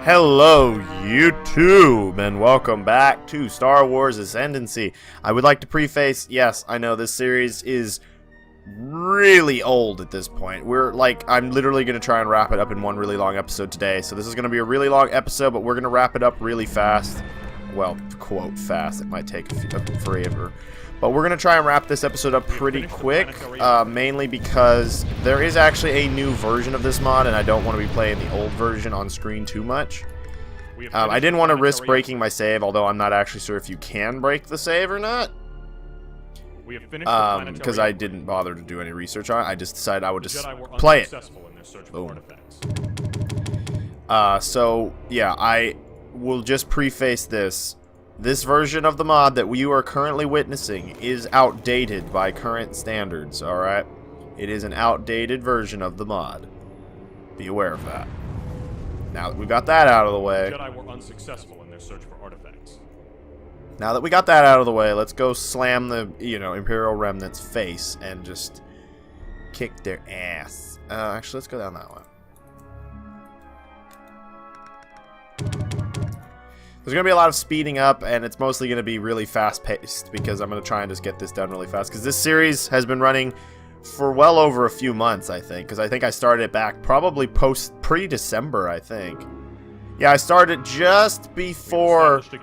Hello, YouTube, and welcome back to Star Wars Ascendancy. I would like to preface, yes, I know this series is really old at this point. I'm literally going to try and wrap it up in one really long episode today. So this is going to be a really long episode, but we're going to wrap it up really fast. Well, quote fast. It might take forever. But we're going to try and wrap this episode up pretty quick, mainly because there is actually a new version of this mod, and I don't want to be playing the old version on screen too much. I didn't want to risk breaking my save, although I'm not actually sure if you can break the save or not. Because I didn't bother to do any research on it. I just decided I would just play it. Boom. So, yeah, I will just preface this. This version of the mod that you are currently witnessing is outdated by current standards, alright? It is an outdated version of the mod. Be aware of that. Now that we got that out of the way... Jedi were unsuccessful in their search for artifacts. Now that we got that out of the way, let's go slam the, Imperial Remnant's face and just kick their ass. Actually, let's go down that way. There's going to be a lot of speeding up, and it's mostly going to be really fast-paced, because I'm going to try and just get this done really fast, because this series has been running for well over a few months, I think, because I think I started it back probably pre-December, I think. Yeah, I started just before the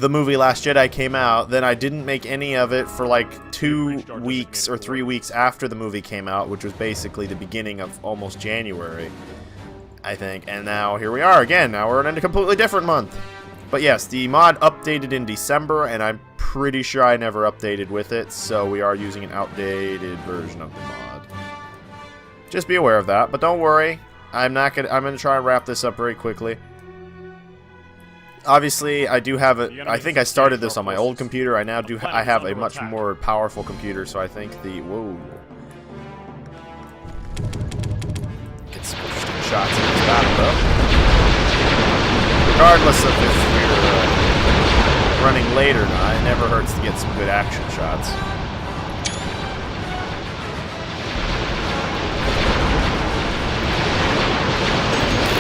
movie Last Jedi came out. Then I didn't make any of it for like 2 weeks or 3 weeks after the movie came out, which was basically the beginning of almost January, I think. And now here we are again. Now we're in a completely different month. But yes, the mod updated in December, and I'm pretty sure I never updated with it, so we are using an outdated version of the mod. Just be aware of that, but don't worry. I'm gonna try and wrap this up very quickly. Obviously, I do have I think I started this on my old computer. I have a much more powerful computer, so I think whoa. Get some interesting shots in this battle, though. Regardless of if we're running late or not, it never hurts to get some good action shots.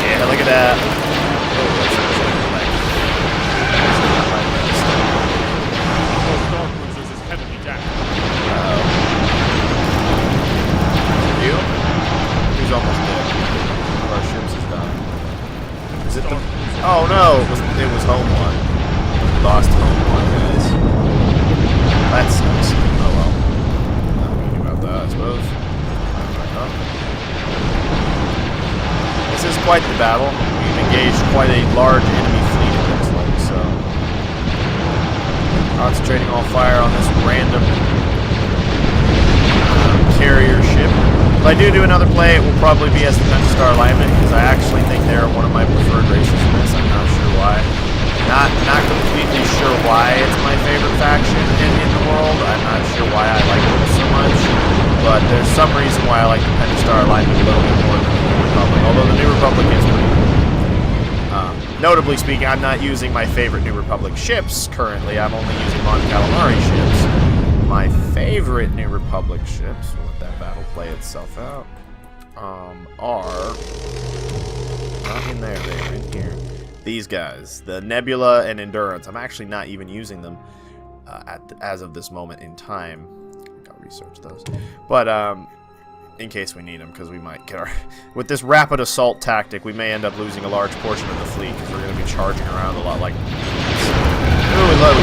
Yeah, look at that. You? He's almost dead. One of our ships is done. Is it the... Oh no! It was home one. We lost home one, guys. That sucks. Oh well. Not thinking about that, I suppose. This is quite the battle. We've engaged quite a large enemy fleet, it looks like, so... Concentrating all fire on this random carrier ship. If I do another play, it will probably be as the Star Alignment, because I actually think they're one of my preferred races in this. I'm not sure why. Not completely sure why it's my favorite faction in the world. I'm not sure why I like them so much, but there's some reason why I like the Star Alignment a little bit more than the New Republic, although the New Republic is pretty cool. Notably speaking, I'm not using my favorite New Republic ships currently. I'm only using Mon Calamari ships. My favorite New Republic ships, we'll let that battle play itself out, are not in there, they're in here. These guys, the Nebula and Endurance. I'm actually not even using them as of this moment in time. I'll research those. But in case we need them, because we might get our... With this rapid assault tactic, we may end up losing a large portion of the fleet, because we're going to be charging around a lot like... Really low,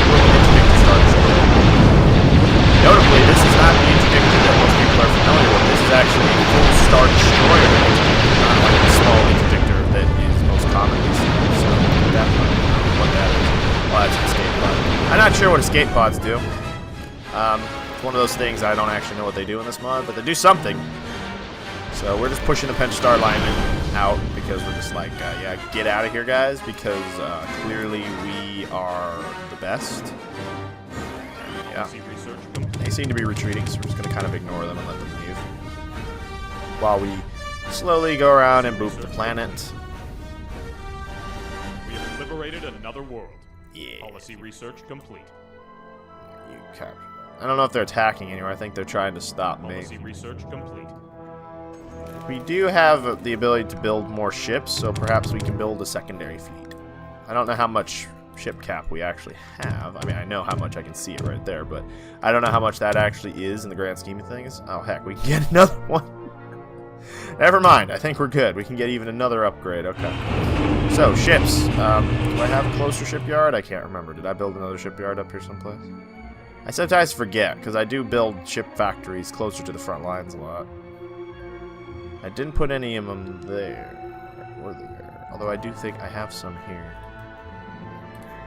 Notably, this is not the interdictor that most people are familiar with. This is actually a full Star Destroyer interdictor, not like the small interdictor that is most commonly seen. So, definitely what that is. Well, that's an escape pod. I'm not sure what escape pods do. It's one of those things I don't actually know what they do in this mod, but they do something. So we're just pushing the Star Alignment out because we're just like, yeah, get out of here, guys, because clearly we are the best. Yeah. They seem to be retreating, so we're just going to kind of ignore them and let them leave. While we slowly go around and boop the planet. We have liberated another world. Yeah. Policy research complete. You capture. I don't know if they're attacking anywhere. I think they're trying to stop me. Policy research complete. We do have the ability to build more ships, so perhaps we can build a secondary fleet. I don't know how much ship cap we actually have. I mean, I know how much, I can see it right there, but I don't know how much that actually is in the grand scheme of things. Oh, heck, we can get another one. Never mind, I think we're good. We can get even another upgrade. Okay. So, ships. Do I have a closer shipyard? I can't remember. Did I build another shipyard up here someplace? I sometimes forget, because I do build ship factories closer to the front lines a lot. I didn't put any of them there. Or there. Although I do think I have some here.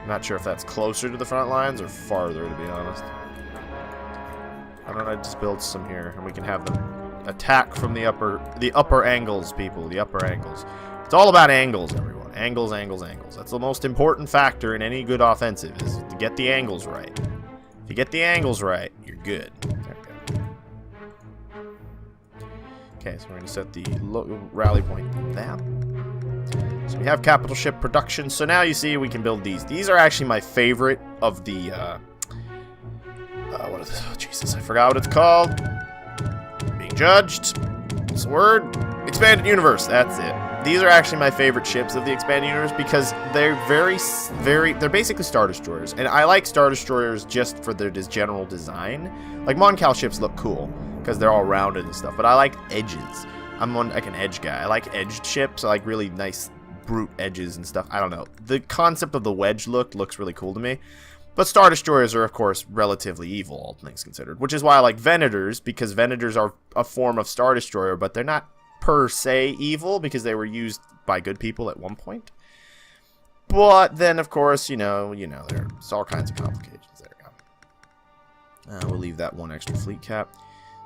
I'm not sure if that's closer to the front lines or farther, to be honest. Why don't I just build some here, and we can have them attack from the upper angles, people. The upper angles. It's all about angles, everyone. Angles, angles, angles. That's the most important factor in any good offensive, is to get the angles right. If you get the angles right, you're good. There we go. Okay, so we're going to set the rally point there. So we have capital ship production. So now you see we can build these. These are actually my favorite of the, what is this? Oh, Jesus, I forgot what it's called. Being judged. What's the word? Expanded universe. That's it. These are actually my favorite ships of the expanded universe because they're they're basically Star Destroyers. And I like Star Destroyers just for their general design. Like, Moncal ships look cool because they're all rounded and stuff, but I like edges. I'm like an edge guy. I like edged ships. I like really nice brute edges and stuff. I don't know. The concept of the wedge look looks really cool to me. But Star Destroyers are, of course, relatively evil, all things considered. Which is why I like Venators, because Venators are a form of Star Destroyer, but they're not per se evil, because they were used by good people at one point. But then, of course, you know, there's all kinds of complications. There we go. We'll leave that one extra fleet cap.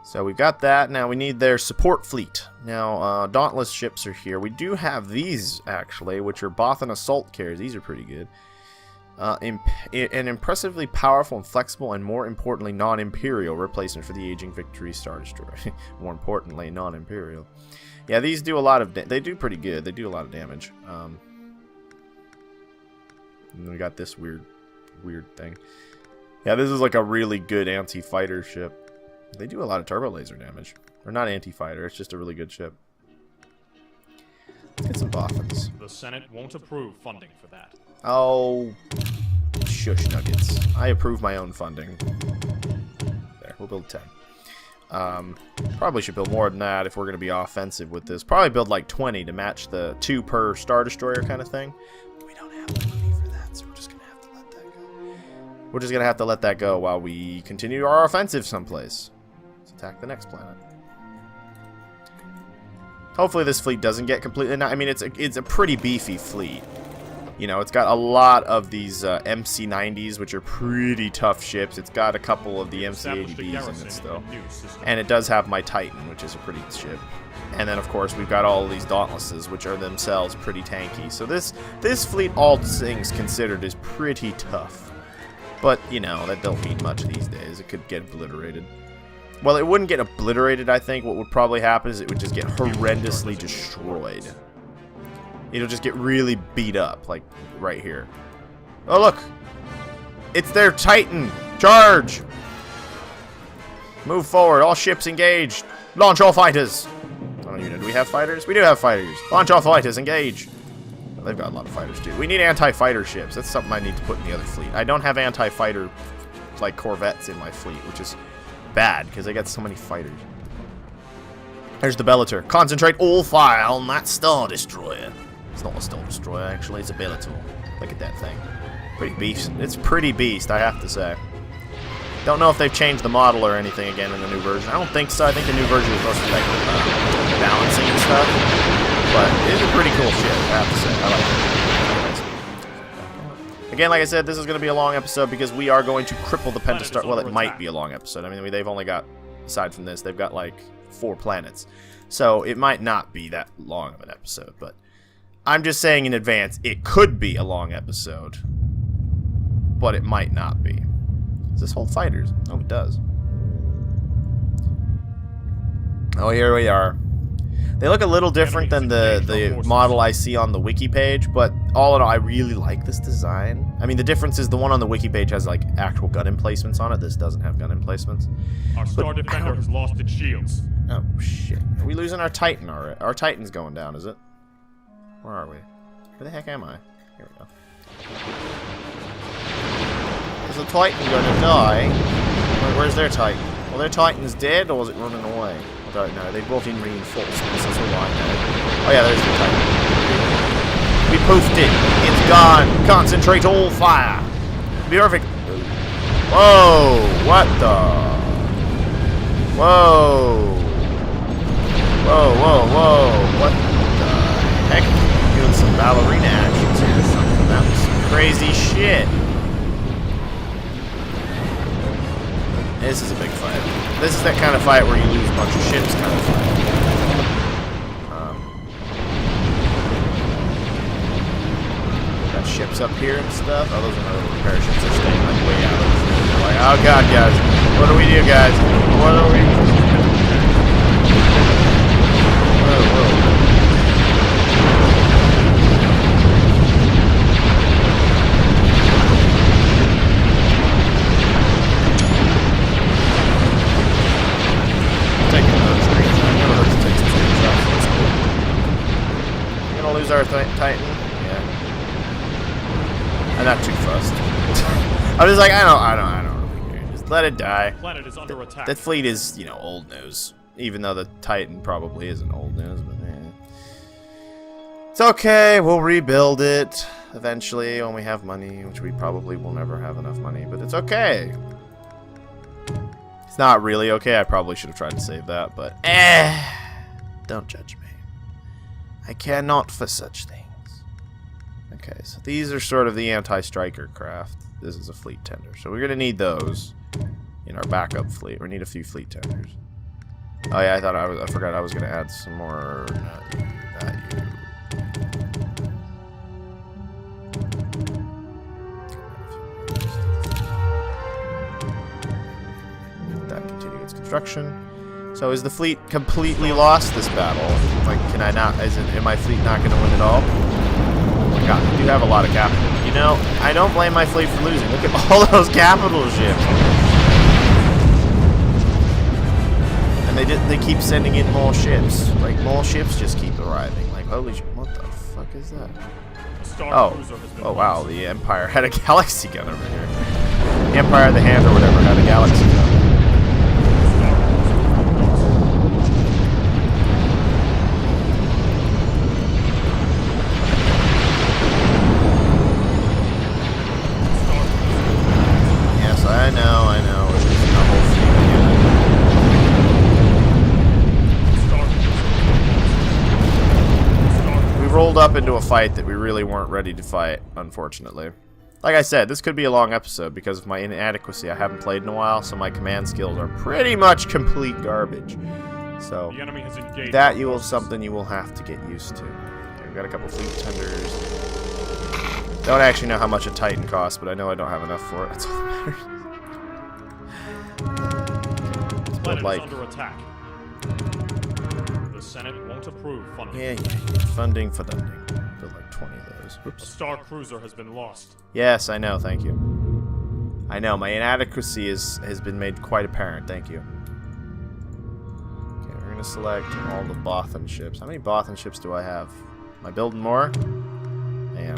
So we've got that. Now we need their support fleet. Now, Dauntless ships are here. We do have these, actually, which are Bothan assault carriers. These are pretty good. An impressively powerful and flexible, and more importantly, non-imperial replacement for the aging Victory Star Destroyer. More importantly, non-imperial. Yeah, these do a lot of... They do pretty good. They do a lot of damage. And we got this weird thing. Yeah, this is like a really good anti-fighter ship. They do a lot of turbo laser damage. Or not anti-fighter, it's just a really good ship. Let's get some Boffins. The Senate won't approve funding for that. Oh, shush nuggets. I approve my own funding. There, we'll build 10. Probably should build more than that if we're going to be offensive with this. Probably build like 20 to match the 2 per Star Destroyer kind of thing. But we don't have the money for that, so we're just going to have to let that go. We're just going to have to let that go while we continue our offensive someplace. Let's attack the next planet. Hopefully this fleet doesn't get completely... I mean, it's a pretty beefy fleet. You know, it's got a lot of these MC-90s, which are pretty tough ships. It's got a couple of the MC-80Bs in it still. And it does have my Titan, which is a pretty ship. And then, of course, we've got all of these Dauntlesses, which are themselves pretty tanky. So this fleet, all things considered, is pretty tough. But, you know, that don't mean much these days. It could get obliterated. Well, it wouldn't get obliterated, I think. What would probably happen is it would just get horrendously destroyed. It'll just get really beat up, like right here. Oh, look! It's their Titan! Charge! Move forward, all ships engaged! Launch all fighters! I don't even know, do we have fighters? We do have fighters! Launch all fighters, engage! Well, they've got a lot of fighters, too. We need anti-fighter ships. That's something I need to put in the other fleet. I don't have anti-fighter, like, corvettes in my fleet, which is bad, because I got so many fighters. There's the Bellator. Concentrate all fire on that Star Destroyer. It's not a Star Destroyer, actually. It's a Bellator. Look at that thing. Pretty beast. It's pretty beast, I have to say. Don't know if they've changed the model or anything again in the new version. I don't think so. I think the new version is mostly like balancing and stuff. But it's a pretty cool ship, I have to say. I like it. Again, like I said, this is going to be a long episode because we are going to cripple the Pentastar. Well, it might be a long episode. I mean, they've only got, aside from this, they've got like 4 planets. So it might not be that long of an episode, but I'm just saying in advance, it could be a long episode, but it might not be. Does this hold fighters? Oh, it does. Oh, here we are. They look a little different than the model I see on the wiki page, but all in all, I really like this design. I mean, the difference is the one on the wiki page has like actual gun emplacements on it. This doesn't have gun emplacements. Our Star Defender has lost its shields. Oh, shit. Are we losing our Titan already? Our Titan's going down, is it? Where are we? Where the heck am I? Here we go. Is the Titan gonna die? Where's their Titan? Well, their Titan's dead, or was it running away? I don't know. They brought in reinforcements, that's all I know. Oh yeah, there's the Titan. We poofed it. It's gone. Concentrate all fire. Be perfect. Whoa! What the? Whoa! Whoa, whoa, whoa! What the heck? Doing some ballerina actions here or something. That was some crazy shit. This is a big fight. This is that kind of fight where you lose a bunch of ships kind of fight. Got ships up here and stuff. Oh, those are no repair ships. They're staying like way out. They're like, oh god, guys. What do we do, guys? What do we do? Whoa, whoa. Our Titan? Yeah. I'm not too fussed. I'm just like, I don't really care. Just let it die. Planet is under attack. That fleet is, you know, old news. Even though the Titan probably isn't old news, but yeah. It's okay, we'll rebuild it eventually when we have money, which we probably will never have enough money, but it's okay. It's not really okay. I probably should have tried to save that, but don't judge me. I care not for such things. Okay, so these are sort of the anti-striker craft. This is a fleet tender, so we're gonna need those in our backup fleet. We need a few fleet tenders. Oh yeah, I forgot I was gonna add some more. Not you. That continue its construction. So is the fleet completely lost this battle? Like, can I not? Am my fleet not going to win at all? Oh my god, we do have a lot of capital. You know, I don't blame my fleet for losing. Look at all those capital ships. And they keep sending in more ships. Like, more ships just keep arriving. Like, holy shit, what the fuck is that? Oh wow, the Empire had a galaxy gun over here. The Empire of the Hand or whatever had a galaxy gun. I know. We're losing the whole fleet again. We rolled up into a fight that we really weren't ready to fight, unfortunately. Like I said, this could be a long episode because of my inadequacy. I haven't played in a while, so my command skills are pretty much complete garbage. So the enemy has engaged that something you will have to get used to. Okay, we've got a couple fleet tenders. Don't actually know how much a Titan costs, but I know I don't have enough for it. That's all that matters. Planet like, is under attack. The Senate won't approve funding. Yeah. Funding for funding. Build like 20 of those. Oops. A Star Cruiser has been lost. Yes, I know. Thank you. I know. My inadequacy has been made quite apparent. Thank you. Okay, we're gonna select all the Bothan ships. How many Bothan ships do I have? Am I building more? I am.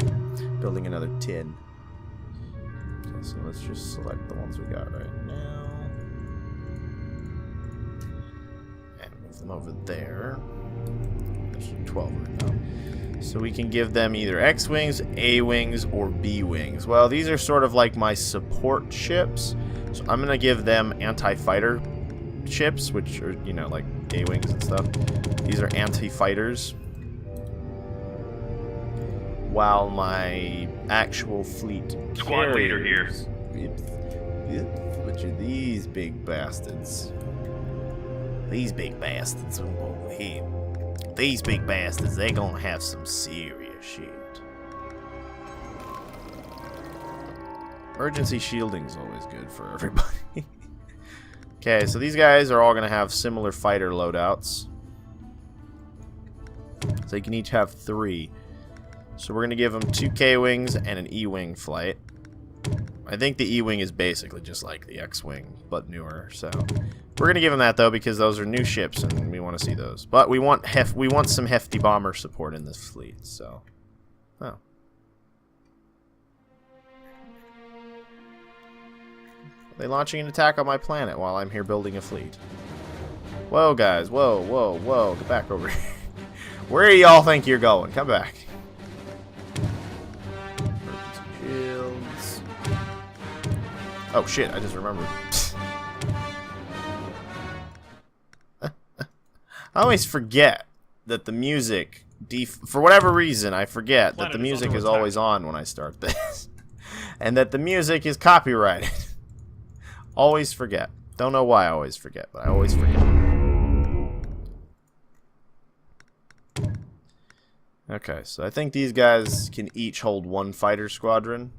Building another 10. Okay, so let's just select the ones we got right now. Them over there. There's 12 right now. So we can give them either X-Wings, A-Wings, or B-Wings. Well, these are sort of like my support ships. So I'm going to give them anti-fighter ships, which are, you know, like A-Wings and stuff. These are anti-fighters. While my actual fleet Squad leader here. Which are these big bastards? These big bastards over here. These big bastards, they're gonna have some serious shit. Emergency shielding's always good for everybody. Okay, so these guys are all gonna have similar fighter loadouts. So you can each have 3. So we're gonna give them 2 K-Wings and an E-Wing flight. I think the E-Wing is basically just like the X-Wing, but newer, so... We're gonna give them that, though, because those are new ships, and we want to see those. But we want some hefty bomber support in this fleet, so... Oh. Are they launching an attack on my planet while I'm here building a fleet? Whoa, guys. Whoa, whoa, whoa. Get back over here. Where do y'all think you're going? Come back. Shields. Oh, shit. I just remembered. I always forget that the music... For whatever reason, I forget that the music is always on when I start this. And that the music is copyrighted. Always forget. Don't know why I always forget, but I always forget. Okay, so I think these guys can each hold one fighter squadron.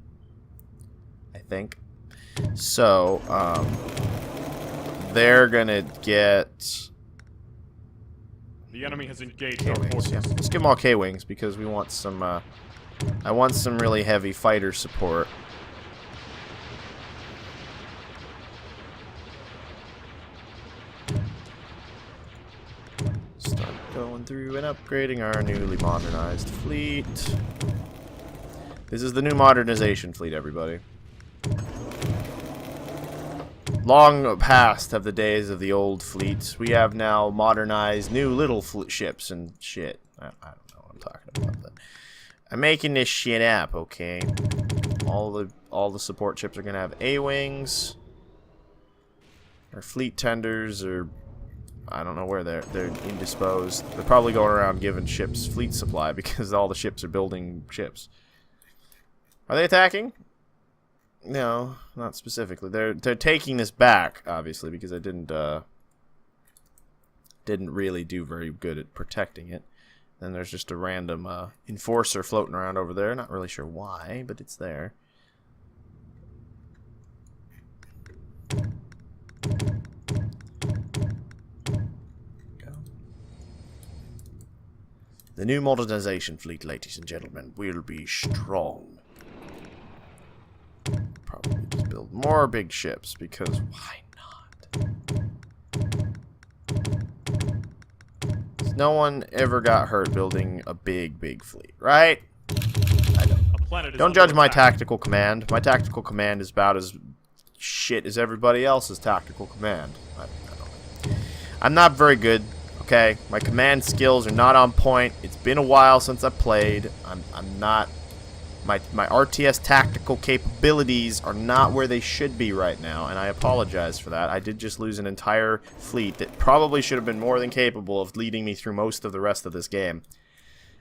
I think. So, they're gonna get... The enemy has engaged our forces. Yeah. Let's give them all K-Wings because we want some, I want some really heavy fighter support. Start going through and upgrading our newly modernized fleet. This is the new modernization fleet, everybody. Long past have the days of the old fleets. We have now modernized new little ships and shit. I don't know what I'm talking about. But I'm making this shit up, okay? All the support ships are gonna have A-wings. Our fleet tenders are, I don't know where they're indisposed. They're probably going around giving ships fleet supply because all the ships are building ships. Are they attacking? No, not specifically. They're taking this back, obviously, because I didn't really do very good at protecting it. Then there's just a random enforcer floating around over there. Not really sure why, but it's there. Go. The new modernization fleet, ladies and gentlemen, will be strong. Probably just build more big ships, because why not? No one ever got hurt building a big fleet, right? I don't judge my tactical command. My tactical command is about as shit as everybody else's tactical command. I'm not very good, okay? My command skills are not on point. It's been a while since I played. I'm not... My RTS tactical capabilities are not where they should be right now, and I apologize for that. I did just lose an entire fleet that probably should have been more than capable of leading me through most of the rest of this game.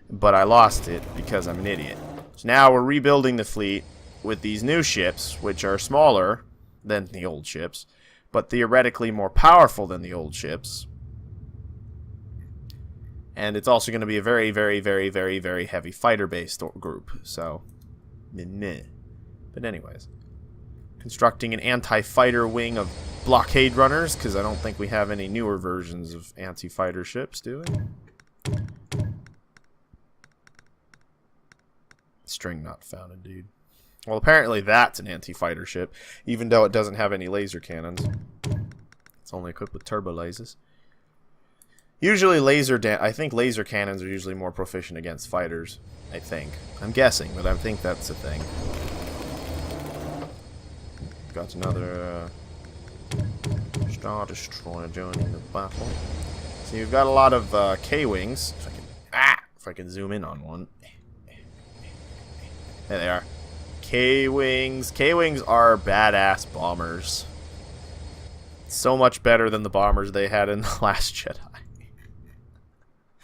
But I lost it because I'm an idiot. So now we're rebuilding the fleet with these new ships, which are smaller than the old ships, but theoretically more powerful than the old ships. And it's also going to be a very heavy fighter-based group, so... But anyways. Constructing an anti-fighter wing of blockade runners, because I don't think we have any newer versions of anti-fighter ships, do we? String not found, indeed. Well, apparently that's an anti-fighter ship, even though it doesn't have any laser cannons. It's only equipped with turbo lasers. Usually I think laser cannons are usually more proficient against fighters. I think. I'm guessing, but I think that's a thing. Got another Star Destroyer joining the battle. So you've got a lot of K-Wings. If I can zoom in on one. There they are. K-Wings. K-Wings are badass bombers. So much better than the bombers they had in The Last Jedi.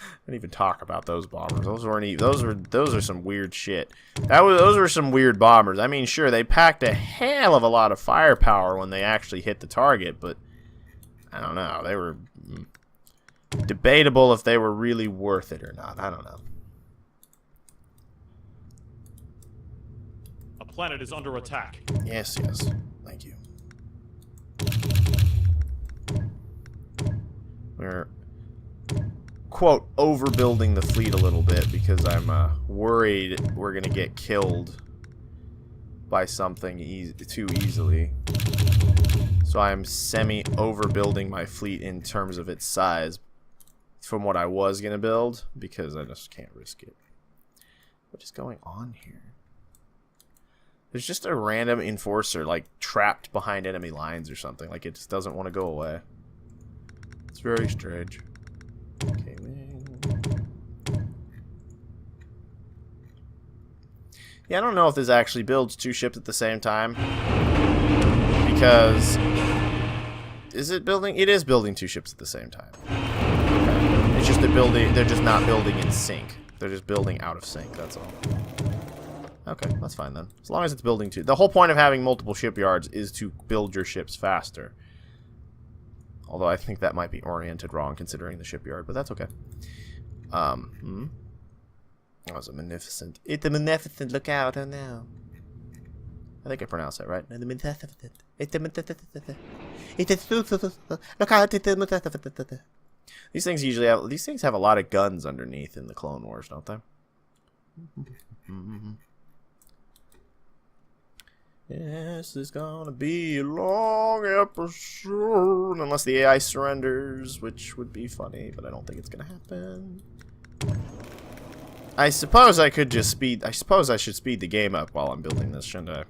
I didn't even talk about those bombers. Those are some weird shit. Those were some weird bombers. I mean, sure, they packed a hell of a lot of firepower when they actually hit the target, but I don't know. They were debatable if they were really worth it or not. I don't know. A planet is under attack. Yes. Thank you. We're quote overbuilding the fleet a little bit because I'm worried we're gonna get killed by something too easily. So I'm semi-overbuilding my fleet in terms of its size from what I was going to build, because I just can't risk it. What is going on here? There's just a random enforcer, like, trapped behind enemy lines or something. Like, it just doesn't want to go away. It's very strange. Okay, yeah, I don't know if this actually builds 2 ships at the same time. Because... Is it building? It is building 2 ships at the same time. Okay. It's just they're just not building in sync. They're just building out of sync, that's all. Okay, that's fine then. As long as it's building 2. The whole point of having multiple shipyards is to build your ships faster. Although I think that might be oriented wrong considering the shipyard, but that's okay. That was a magnificent. It's a magnificent lookout, I know. I think I pronounced that right. It's a magnificent. It's a magnificent. Lookout. These things usually have. These things have a lot of guns underneath in the Clone Wars, don't they? Yes, it's gonna be a long episode, unless the AI surrenders, which would be funny, but I don't think it's gonna happen. I suppose I could just speed. I suppose I should speed the game up while I'm building this, shouldn't I?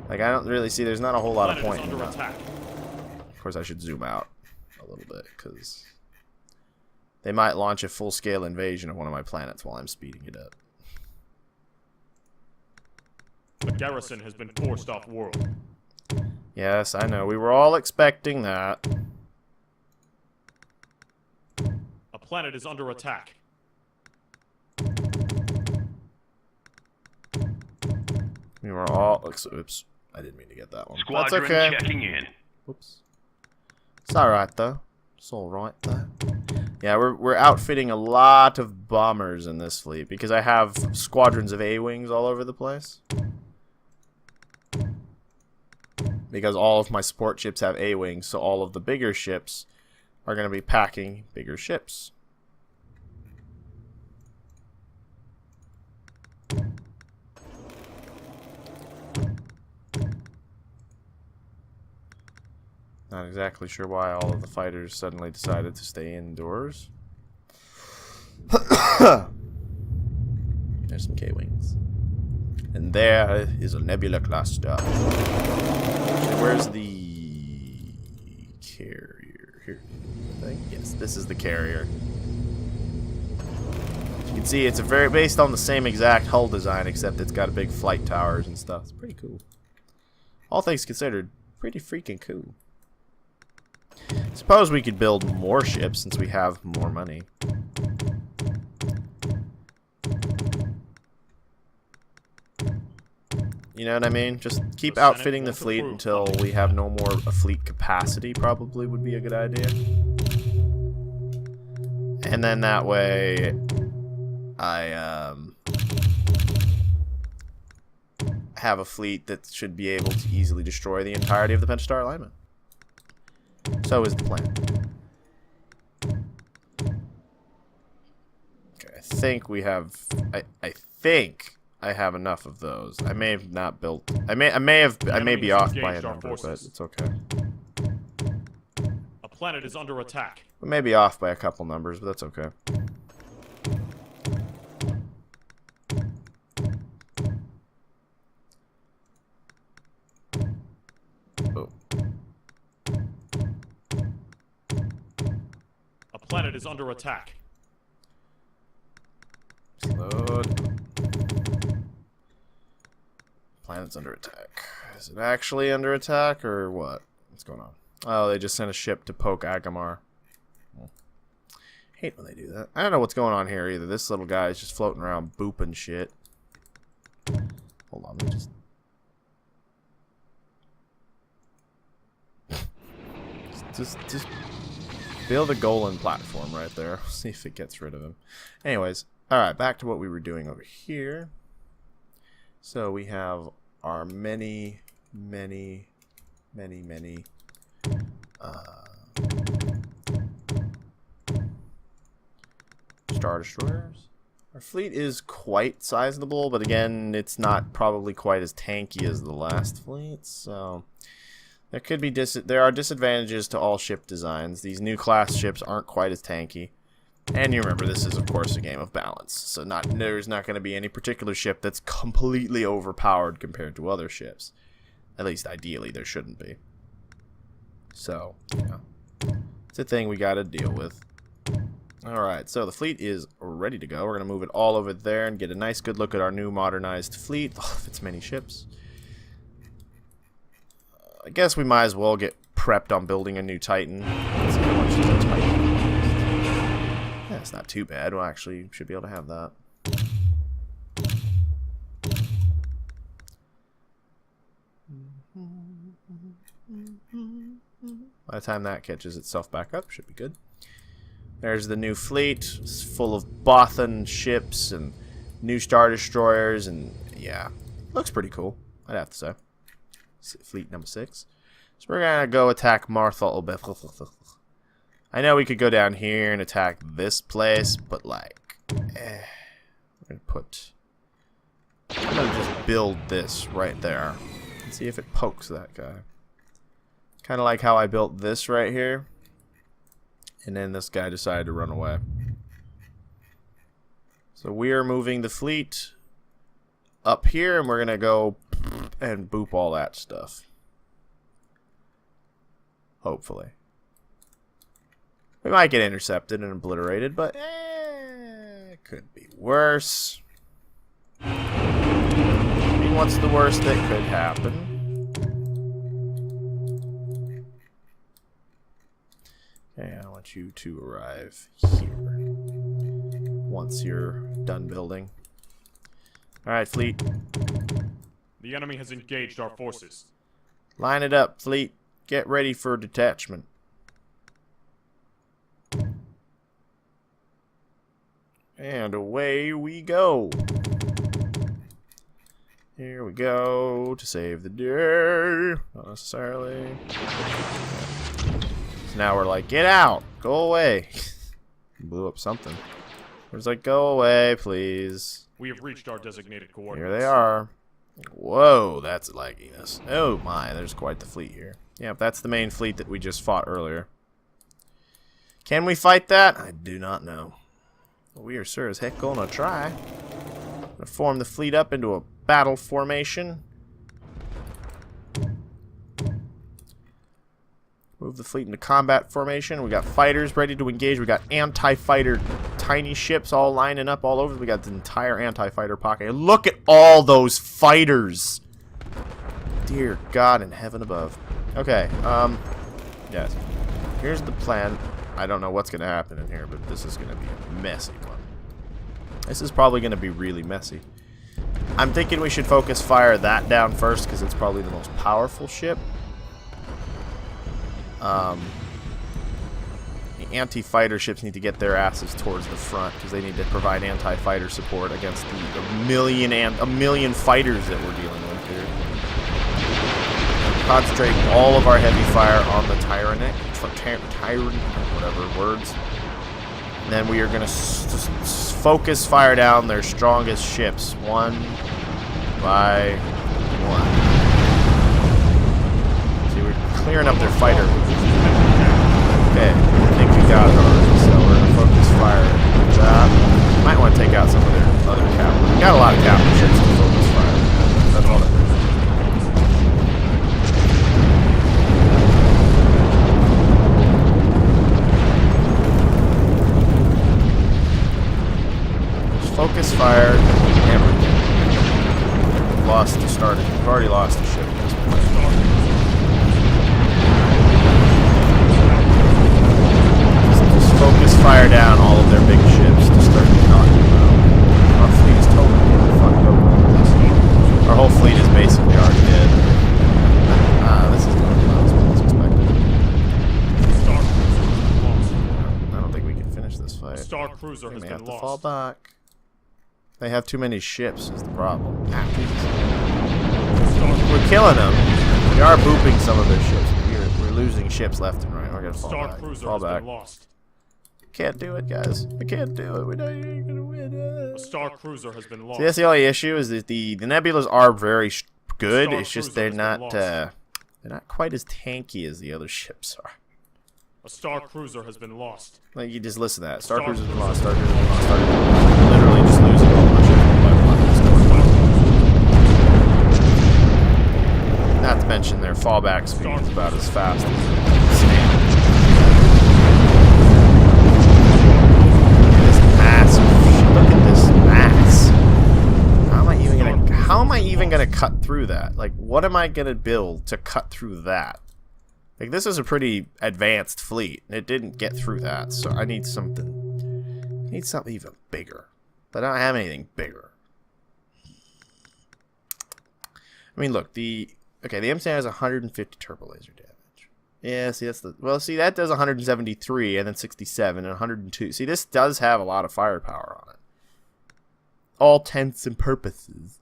Like, I don't really see. There's not a whole lot of point in that. Of course, I should zoom out a little bit because they might launch a full-scale invasion of one of my planets while I'm speeding it up. The garrison has been forced off world. Yes, I know. We were all expecting that. A planet is under attack. We were all... Oops. I didn't mean to get that one. Squadron That's okay. checking in. Whoops. It's alright, though. It's alright, though. Yeah, we're outfitting a lot of bombers in this fleet because I have squadrons of A-Wings all over the place. Because all of my support ships have A-Wings, so all of the bigger ships are going to be packing bigger ships. Not exactly sure why all of the fighters suddenly decided to stay indoors. There's some K-Wings. And there is a Nebula cluster. Where's the carrier? Here, I think. Yes, this is the carrier. As you can see, it's based on the same exact hull design, except it's got big flight towers and stuff. It's pretty cool. All things considered, pretty freaking cool. Suppose we could build more ships since we have more money. You know what I mean? Just keep outfitting the fleet until we have no more fleet capacity, probably would be a good idea. And then that way, I have a fleet that should be able to easily destroy the entirety of the Pentastar alignment. So is the plan. Okay, I think we have. I think I have enough of those. I may have not built. I may be off by a number, but it's okay. A planet is under attack. We may be off by a couple numbers, but that's okay. Oh. A planet is under attack. Slow. Planet's under attack. Is it actually under attack or what? What's going on? Oh, they just sent a ship to poke Agamar. Hate when they do that. I don't know what's going on here either. This little guy is just floating around booping shit. Hold on, let me just build a Golan platform right there. See if it gets rid of him. Anyways, alright, back to what we were doing over here. So we have our many Star Destroyers. Our fleet is quite sizable, but again, it's not probably quite as tanky as the last fleet, so there could be there are disadvantages to all ship designs. These new class ships aren't quite as tanky. And you remember, this is of course a game of balance, so there's not going to be any particular ship that's completely overpowered compared to other ships. At least ideally there shouldn't be. So, yeah. It's a thing we got to deal with. Alright, so the fleet is ready to go. We're going to move it all over there and get a nice good look at our new modernized fleet. Oh, if it's many ships. I guess we might as well get prepped on building a new Titan. Let's see how much is a Titan. Yeah, it's not too bad. We'll actually should be able to have that. By the time that catches itself back up, should be good. There's the new fleet. It's full of Bothan ships and new Star Destroyers, and yeah, looks pretty cool, I'd have to say. Fleet number 6. So we're gonna go attack Marthal. I know we could go down here and attack this place, but like, we're gonna just build this right there and see if it pokes that guy. Kind of like how I built this right here. And then this guy decided to run away. So we are moving the fleet up here, and we're going to go and boop all that stuff. Hopefully. We might get intercepted and obliterated, but it could be worse. I mean, what's the worst that could happen? Okay, I want you to arrive here once you're done building. Alright, fleet. The enemy has engaged our forces. Line it up, fleet. Get ready for detachment. And away we go. Here we go to save the day. Not necessarily. So now we're like, get out! Go away! Blew up something. It's like, go away, please. We have reached our designated coordinates. Here they are. Whoa, that's lagginess. Oh my, there's quite the fleet here. Yeah, that's the main fleet that we just fought earlier. Can we fight that? I do not know. We are sure as heck gonna try. Gonna form the fleet up into a battle formation. Move the fleet into combat formation. We got fighters ready to engage. We got anti-fighter tiny ships all lining up all over. We got the entire anti-fighter pocket. Look at all those fighters! Dear God in heaven above. Okay, yes. Here's the plan. I don't know what's going to happen in here, but this is going to be a messy one. This is probably going to be really messy. I'm thinking we should focus fire that down first because it's probably the most powerful ship. The anti-fighter ships need to get their asses towards the front because they need to provide anti-fighter support against the a million fighters that we're dealing with here. Concentrate all of our heavy fire on the tyrant, whatever words. And then we are going to focus fire down their strongest ships, one by one. See, we're clearing up their fighter. Okay, I think we got ours, so we're going to focus fire. Might want to take out some of their other capital. We got a lot of capital ships to focus fire. That's all that is. Focus fire, everything. We've already lost the ship at this point. Just focus fire down all of their big ships to start knocking them out. Our fleet is totally fucked over. Our whole fleet is basically already dead. This is going not as well as expected. I don't think we can finish this fight. Star Cruiser has We may been have to lost. fall back. They have too many ships is the problem. We're killing them. We are booping some of their ships. We're losing ships left and right. We're gonna fall Star back. Cruiser Fall has back. been lost. can't do it, guys. I can't do it. We're not even gonna win. A Star Cruiser has been lost. See, that's the only issue is that the Nebulas are very good. It's just they're not quite as tanky as the other ships are. A Star Cruiser has been lost. Like, you just listen to that. Star Cruiser's been lost. Star Cruiser's been lost. Star Cruiser's been lost. Literally just losing all our ships by one. Not to mention their fallback speed is about as fast as standard. Look at this mass. How am I even gonna cut through that? Like, what am I gonna build to cut through that? Like, this is a pretty advanced fleet. It didn't get through that, so I need something. I need something even bigger. But I don't have anything bigger. I mean, look, the M7 has 150 turbo laser damage. Yeah, see, that's the... Well, see, that does 173, and then 67, and 102. See, this does have a lot of firepower on it. All intents and purposes.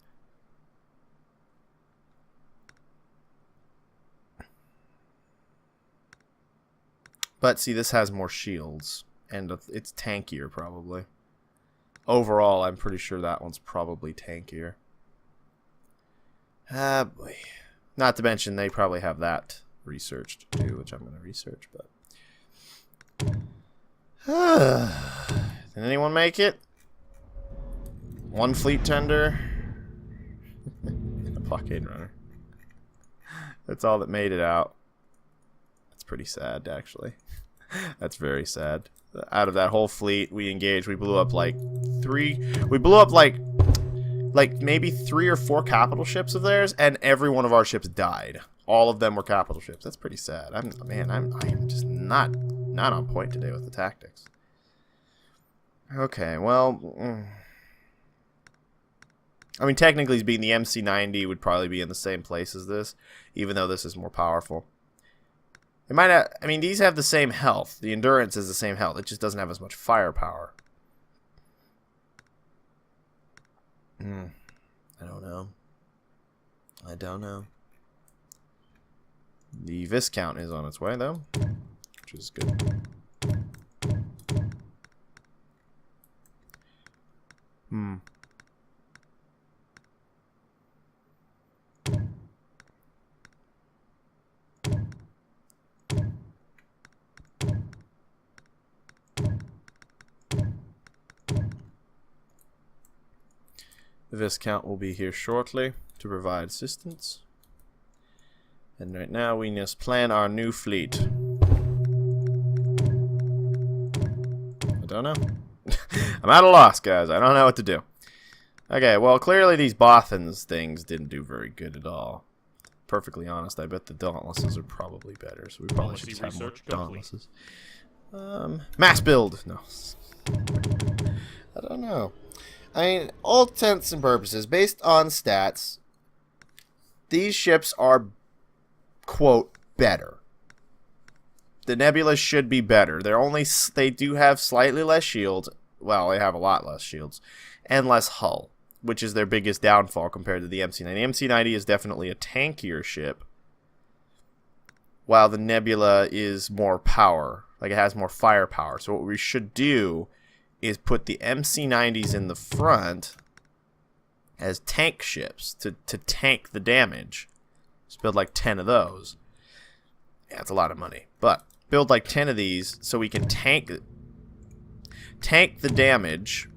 But, see, this has more shields, and it's tankier, probably. Overall, I'm pretty sure that one's probably tankier. Ah, boy. Not to mention, they probably have that researched, too, which I'm going to research, but... Did anyone make it? One fleet tender? A blockade runner. That's all that made it out. That's pretty sad, actually. That's very sad. Out of that whole fleet we engaged, we blew up like maybe 3 or 4 capital ships of theirs, and every one of our ships died. All of them were capital ships. That's pretty sad. I am just not on point today with the tactics. Okay, well, I mean, technically speaking, the MC90 would probably be in the same place as this, even though this is more powerful. It might have, I mean, these have the same health. The endurance is the same health. It just doesn't have as much firepower. I don't know. I don't know. The Viscount is on its way, though, which is good. The Viscount will be here shortly to provide assistance. And right now we must plan our new fleet. I don't know. I'm at a loss, guys. I don't know what to do. Okay, well, clearly these Bothans things didn't do very good at all. Perfectly honest, I bet the Dauntlesses are probably better, so we probably should just have more Dauntlesses. Mass build! No. I don't know. I mean, all intents and purposes, based on stats, these ships are, quote, better. The Nebulas should be better. They do have slightly less shields. Well, they have a lot less shields. And less hull, which is their biggest downfall compared to the MC-90. The MC-90 is definitely a tankier ship, while the Nebula is more power. Like, it has more firepower. So what we should do is put the MC-90s in the front as tank ships to tank the damage. Just build like 10 of those. Yeah, it's a lot of money. But build like 10 of these so we can tank the damage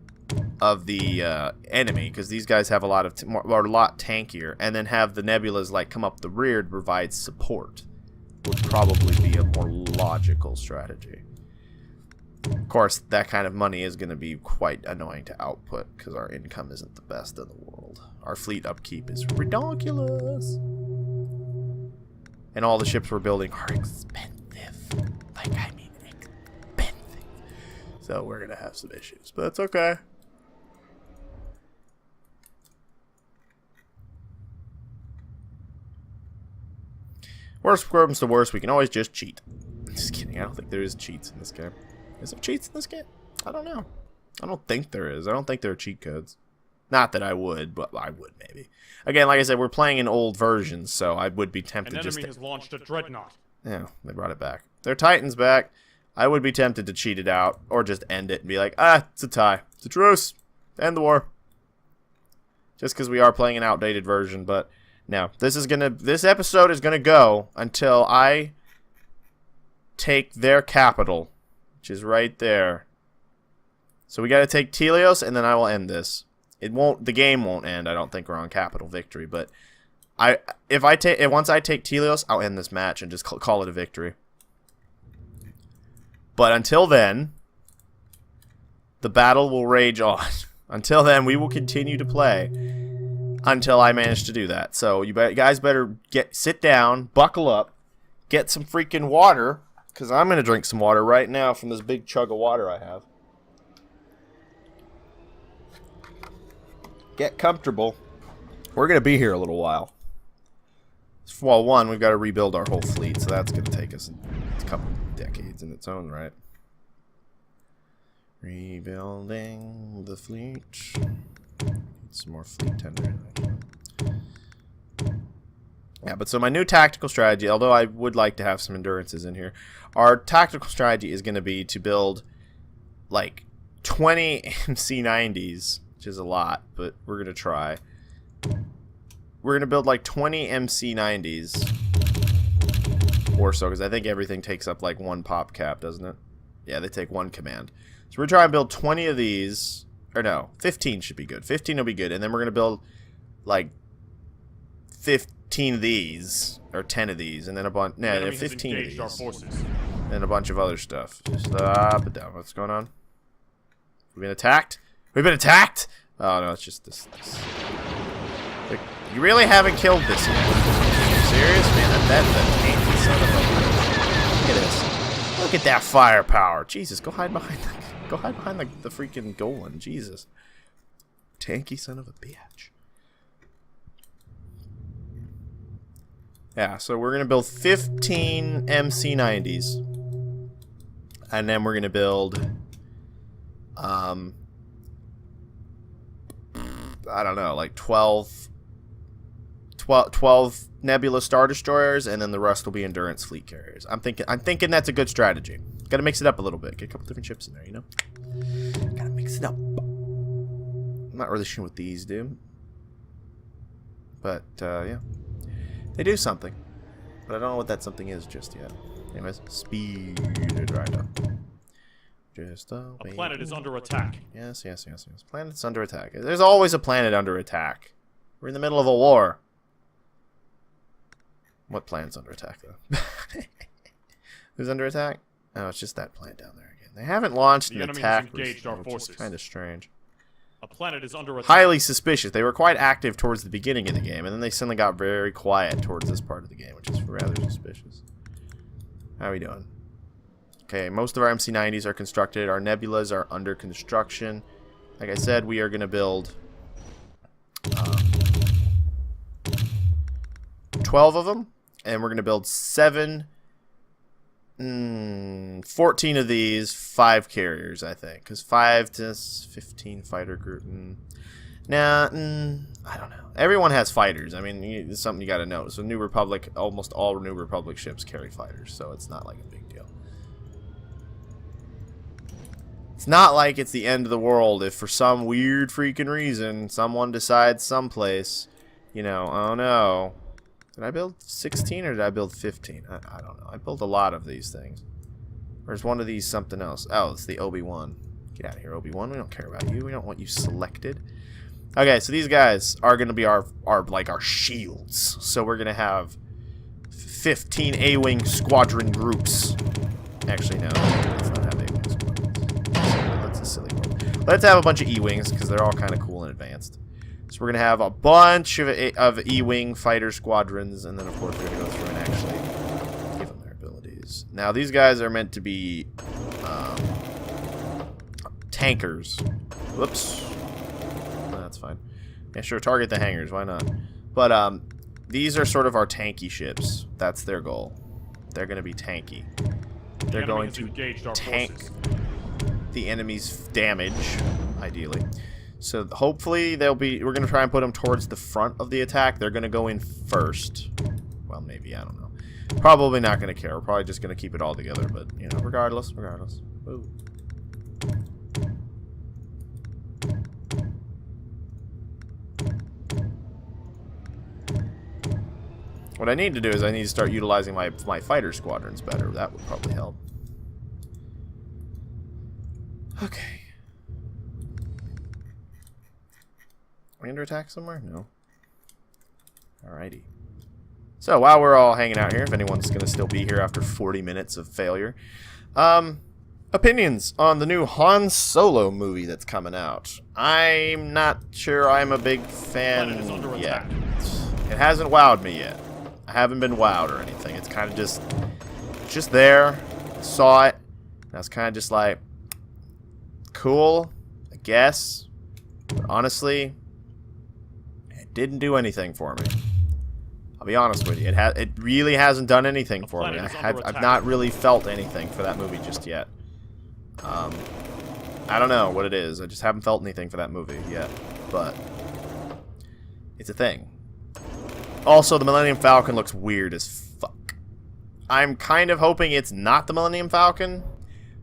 of the enemy, because these guys have a lot tankier, and then have the Nebulas like come up the rear to provide support. Would probably be a more logical strategy. Of course, that kind of money is going to be quite annoying to output because our income isn't the best in the world. Our fleet upkeep is ridiculous. And all the ships we're building are expensive. Like, I mean expensive. So we're going to have some issues, but it's okay. Worst comes to worst, we can always just cheat. Just kidding, I don't think there is cheats in this game. Is there cheats in this game? I don't know. I don't think there is. I don't think there are cheat codes. Not that I would, but I would maybe. Again, like I said, we're playing in old versions, so I would be tempted just to... An enemy has launched a dreadnought. Yeah, they brought it back. Their Titan's back. I would be tempted to cheat it out or just end it and be like, ah, it's a tie. It's a truce. End the war. Just because we are playing an outdated version, but no. This episode is gonna go until I take their capital, which is right there. So we gotta take Telios, and then I will end this. The game won't end. I don't think we're on capital victory, but once I take Telios, I'll end this match and just call it a victory. But until then, the battle will rage on. Until then, we will continue to play until I manage to do that. So you guys better sit down, buckle up, get some freaking water, because I'm going to drink some water right now from this big chug of water I have. Get comfortable. We're going to be here a little while. Well, one, we've got to rebuild our whole fleet, so that's going to take us a couple decades in its own right. Rebuilding the fleet. Some more fleet tender. Yeah, but so my new tactical strategy, although I would like to have some endurances in here, our tactical strategy is going to be to build like 20 MC90s, which is a lot, but we're going to try. We're going to build like 20 MC90s or so, because I think everything takes up like one pop cap, doesn't it? Yeah, they take one command. So we're trying to build 20 of these, or no, 15 should be good. 15 will be good, and then we're going to build like 15 of these, or 10 of these, and then a bunch, 15 of these, and a bunch of other stuff. Just up and down. What's going on? We've been attacked? We've been attacked? Oh no, it's just this. Like, you really haven't killed this yet. Are you serious, man? That's the tanky son of a... Look at this. Look at that firepower. Jesus, go hide behind the freaking golem. Jesus. Tanky son of a bitch. Yeah, so we're going to build 15 MC90s. And then we're going to build... I don't know, like 12 Nebula Star Destroyers, and then the rest will be Endurance Fleet Carriers. I'm thinking that's a good strategy. Gotta mix it up a little bit. Get a couple different ships in there, you know? Gotta mix it up. I'm not really sure what these do. But, yeah. They do something. But I don't know what that something is just yet. Anyways, speed it right up. Just a planet is under attack. Yes. Planet's under attack. There's always a planet under attack. We're in the middle of a war. What planet's under attack, though? Who's under attack? Oh, it's just that planet down there again. They haven't launched an attack, which is kind of strange. A planet is under attack. Highly suspicious. They were quite active towards the beginning of the game, and then they suddenly got very quiet towards this part of the game, which is rather suspicious. How are we doing? Okay, most of our MC90s are constructed. Our nebulas are under construction. Like I said, we are going to build 12 of them. And we're going to build 14 of these, 5 carriers, I think. Because 5 to 15 fighter group. I don't know. Everyone has fighters. I mean, it's something you got to know. So New Republic, almost all New Republic ships carry fighters. So it's not like a big deal. It's not like it's the end of the world if for some weird freaking reason someone decides someplace, you know, oh no. Did I build 16 or did I build 15? I don't know. I built a lot of these things. Or is one of these something else? Oh, it's the Obi-Wan. Get out of here, Obi-Wan. We don't care about you. We don't want you selected. Okay, so these guys are going to be our shields. So we're going to have 15 A-Wing squadron groups. Actually, no. Let's not have A-Wing squadrons. That's a silly world. Let's have a bunch of E-Wings because they're all kind of cool and advanced. So we're going to have a bunch of E-Wing fighter squadrons, and then, of course, we're going to go through and actually give them their abilities. Now, these guys are meant to be tankers. Whoops. No, that's fine. Yeah, sure, target the hangars. Why not? But these are sort of our tanky ships. That's their goal. They're going to be tanky. They're going to tank the enemy's damage, ideally. So hopefully we're going to try and put them towards the front of the attack. They're going to go in first. Well, maybe, I don't know. Probably not going to care. We're probably just going to keep it all together, but, you know, regardless. Ooh. What I need to do is I need to start utilizing my fighter squadrons better. That would probably help. Okay. Are we under attack somewhere? No. Alrighty. So, while we're all hanging out here, if anyone's going to still be here after 40 minutes of failure, opinions on the new Han Solo movie that's coming out. I'm not sure I'm a big fan yet. It hasn't wowed me yet. I haven't been wowed or anything. It's kind of just there. I saw it. And I was kind of just like, cool, I guess. But honestly, it didn't do anything for me. I'll be honest with you. It really hasn't done anything for me. I've not really felt anything for that movie just yet. I don't know what it is. I just haven't felt anything for that movie yet. But it's a thing. Also, the Millennium Falcon looks weird as fuck. I'm kind of hoping it's not the Millennium Falcon,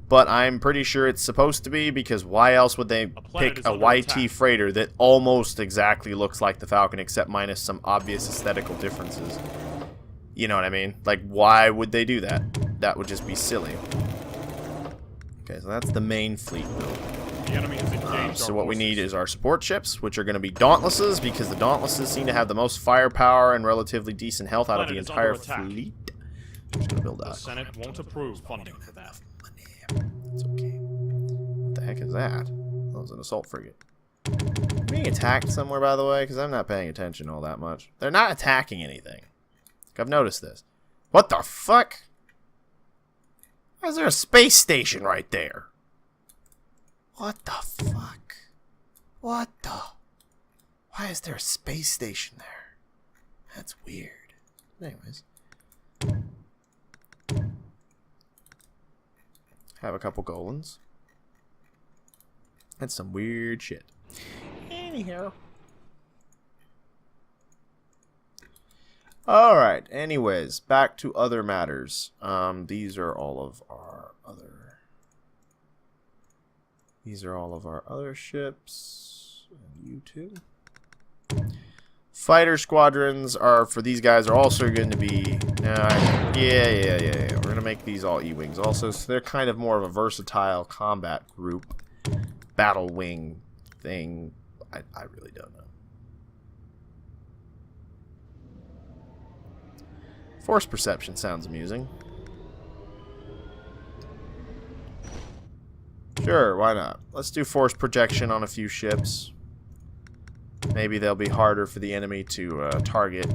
but I'm pretty sure it's supposed to be, because why else would they pick a YT freighter that almost exactly looks like the Falcon, except minus some obvious aesthetical differences? You know what I mean? Like, why would they do that? That would just be silly. Okay, so that's the main fleet build. The enemy has engaged so what we need is our support ships, which are going to be Dauntlesses, because the Dauntlesses seem to have the most firepower and relatively decent health out of the entire fleet. I'm just going to build that. The Senate won't approve funding for that. It's okay. What the heck is that? That was an assault frigate. Being attacked somewhere, by the way, because I'm not paying attention all that much. They're not attacking anything. I've noticed this. What the fuck? Why is there a space station right there? What the fuck? What the? Why is there a space station there? That's weird. Anyways. Have a couple Golans. That's some weird shit. Anyhow. Alright, anyways, back to other matters. These are all of our other... These are all of our other ships. And you too. Fighter squadrons are, for these guys, are also going to be... yeah. We're going to make these all E-Wings also, so they're kind of more of a versatile combat group. Battle wing thing. I really don't know. Force perception sounds amusing. Sure, why not? Let's do force projection on a few ships. Maybe they'll be harder for the enemy to target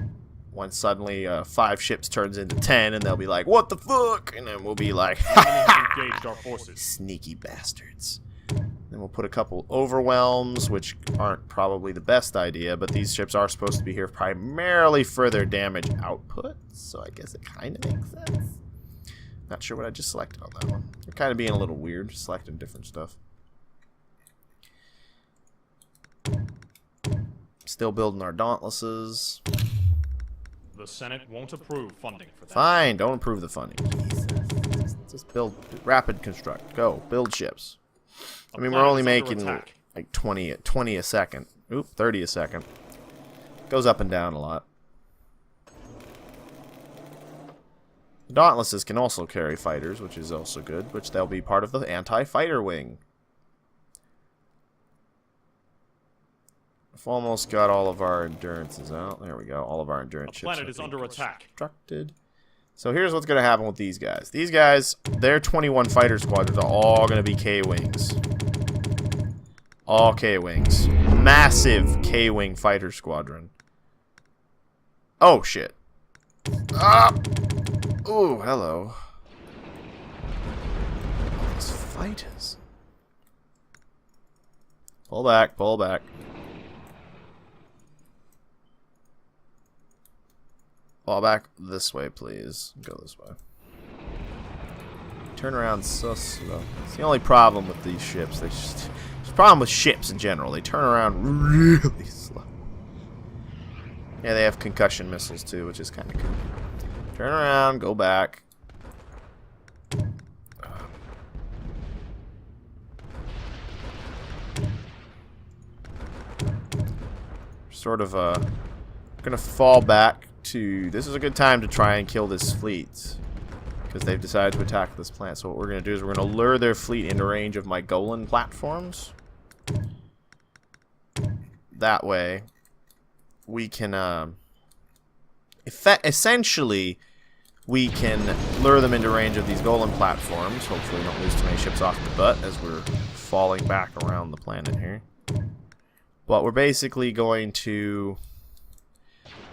when suddenly 5 ships turns into 10, and they'll be like, what the fuck? And then we'll be like, engaged our forces. Sneaky bastards. Then we'll put a couple overwhelms, which aren't probably the best idea, but these ships are supposed to be here primarily for their damage output, so I guess it kind of makes sense. Not sure what I just selected on that one. They're kind of being a little weird, selecting different stuff. Still building our Dauntlesses. The Senate won't approve funding for that. Fine, don't approve the funding. Jesus. Just build, rapid construct. Go, build ships. I mean, we're only making like 20 a second. Oop, 30 a second. Goes up and down a lot. Dauntlesses can also carry fighters, which is also good, which they'll be part of the anti-fighter wing. We've almost got all of our endurances out. There we go. All of our endurance ships. The planet is under attack. Constructed. So here's what's going to happen with these guys. These guys, their 21 fighter squadrons are all going to be K-Wings. All K-Wings. Massive K-Wing fighter squadron. Oh, shit. Ah! Ooh, hello. These fighters. Pull back, pull back. Fall back this way, please. Go this way. Turn around so slow. It's the only problem with these ships. There's a problem with ships in general. They turn around really slow. Yeah, they have concussion missiles too, which is kind of cool. Turn around, go back. Sort of gonna fall back to. This is a good time to try and kill this fleet because they've decided to attack this planet. So what we're gonna do is we're gonna lure their fleet into range of my Golan platforms. That way we can essentially we can lure them into range of these Golan platforms. Hopefully we don't lose too many ships off the butt as we're falling back around the planet here. But we're basically going to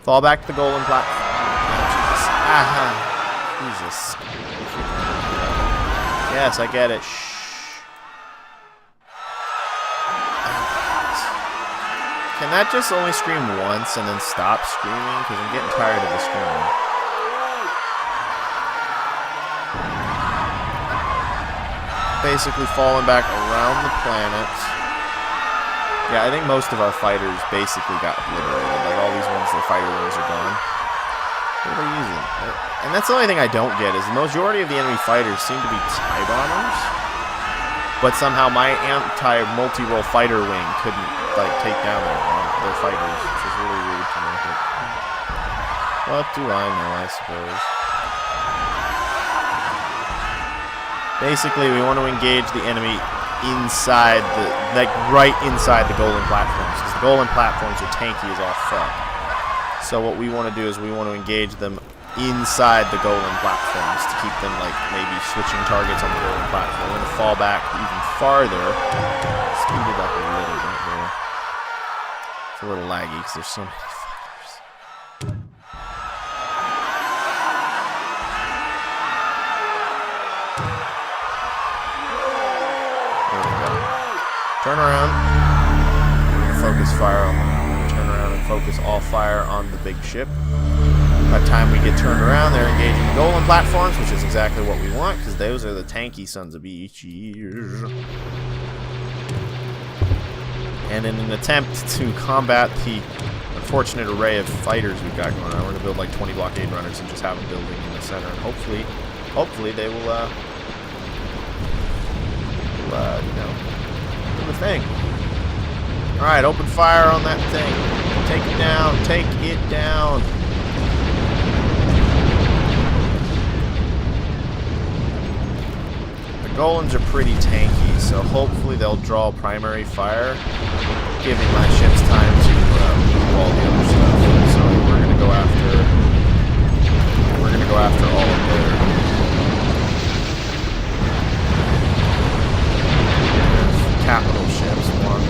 fall back to the Golan platform. Jesus. Yes, I get it. Shh. Can that just only scream once and then stop screaming? Because I'm getting tired of the screaming. Basically falling back around the planet. Yeah, I think most of our fighters basically got obliterated. Like, all these ones, their fighter wings are gone. What are they using? And that's the only thing I don't get, is the majority of the enemy fighters seem to be TIE bombers. But somehow my anti-multi-role fighter wing couldn't, like, take down their fighters, which is really rude to me. What do I know, I suppose. Basically, we want to engage the enemy inside the, like, right inside the Golan platforms, because the Golan platforms are tanky as all fuck. So what we want to do is we want to engage them inside the Golan platforms to keep them, like, maybe switching targets on the Golan platform. We're going to fall back even farther, speed it up a little bit here. It's a little laggy because there's so many fighters. Turn around. Focus fire on them. Turn around and focus all fire on the big ship. By the time we get turned around, they're engaging the Golan platforms, which is exactly what we want, because those are the tanky sons of bitches. And in an attempt to combat the unfortunate array of fighters we've got going on, we're going to build like 20 blockade runners and just have them building in the center. And hopefully they will, you know, the thing. Alright, open fire on that thing. Take it down. Take it down. The Golans are pretty tanky, so hopefully they'll draw primary fire, giving my ships time to move all the other stuff. So we're gonna go after all of their capital ships. One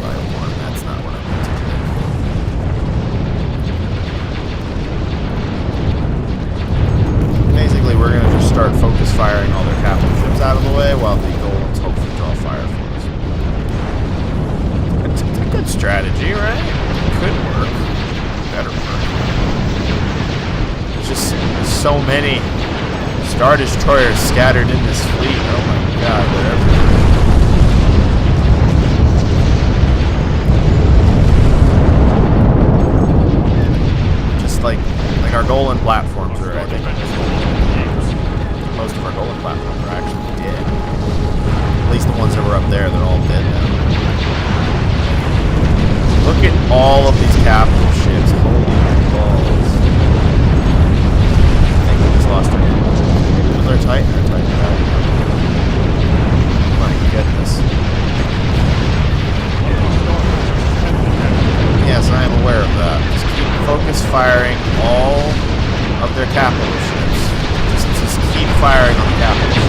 by one. That's not what I meant to do. Basically, we're going to just start focus firing all their capital ships out of the way while the Golans hopefully draw fire for us. It's a good strategy, right? Could work. Better work. There's just so many Star Destroyers scattered in this fleet. Oh my god, they're everywhere. Just like our Golan platforms are, I think. Most of our Golan platforms are actually dead. At least the ones that were up there, they're all dead now. Look at all of these capital ships. Holy balls. I think we just lost our Our Titan. My goodness. Yes, I am aware of that. Just keep focus firing all of their capital ships. Just keep firing on the capital ships.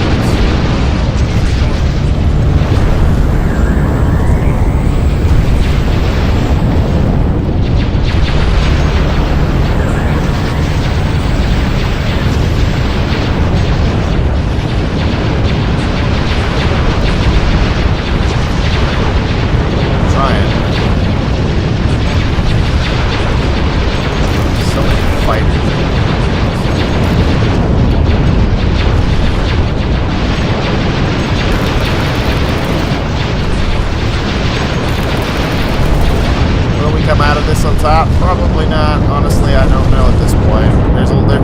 this on top? Probably not. Honestly, I don't know at this point.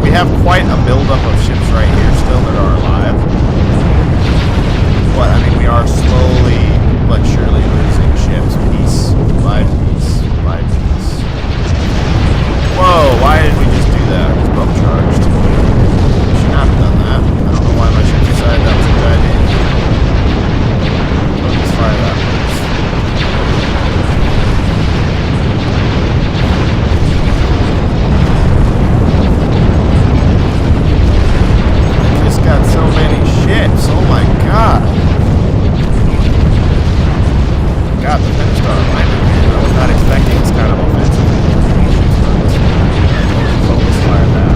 We have quite a buildup of ships right here still that are alive. But, I mean, we are slowly but surely losing ships piece by piece by piece. Whoa, why did we just do that? I was bump charged. Should not have done that. I don't know why my ship decided that was a good idea. Let's fire that first. I just got so many ships. Oh my god. God, the Pentastar reminded me. I was not expecting this kind of offensive. Focus fire that.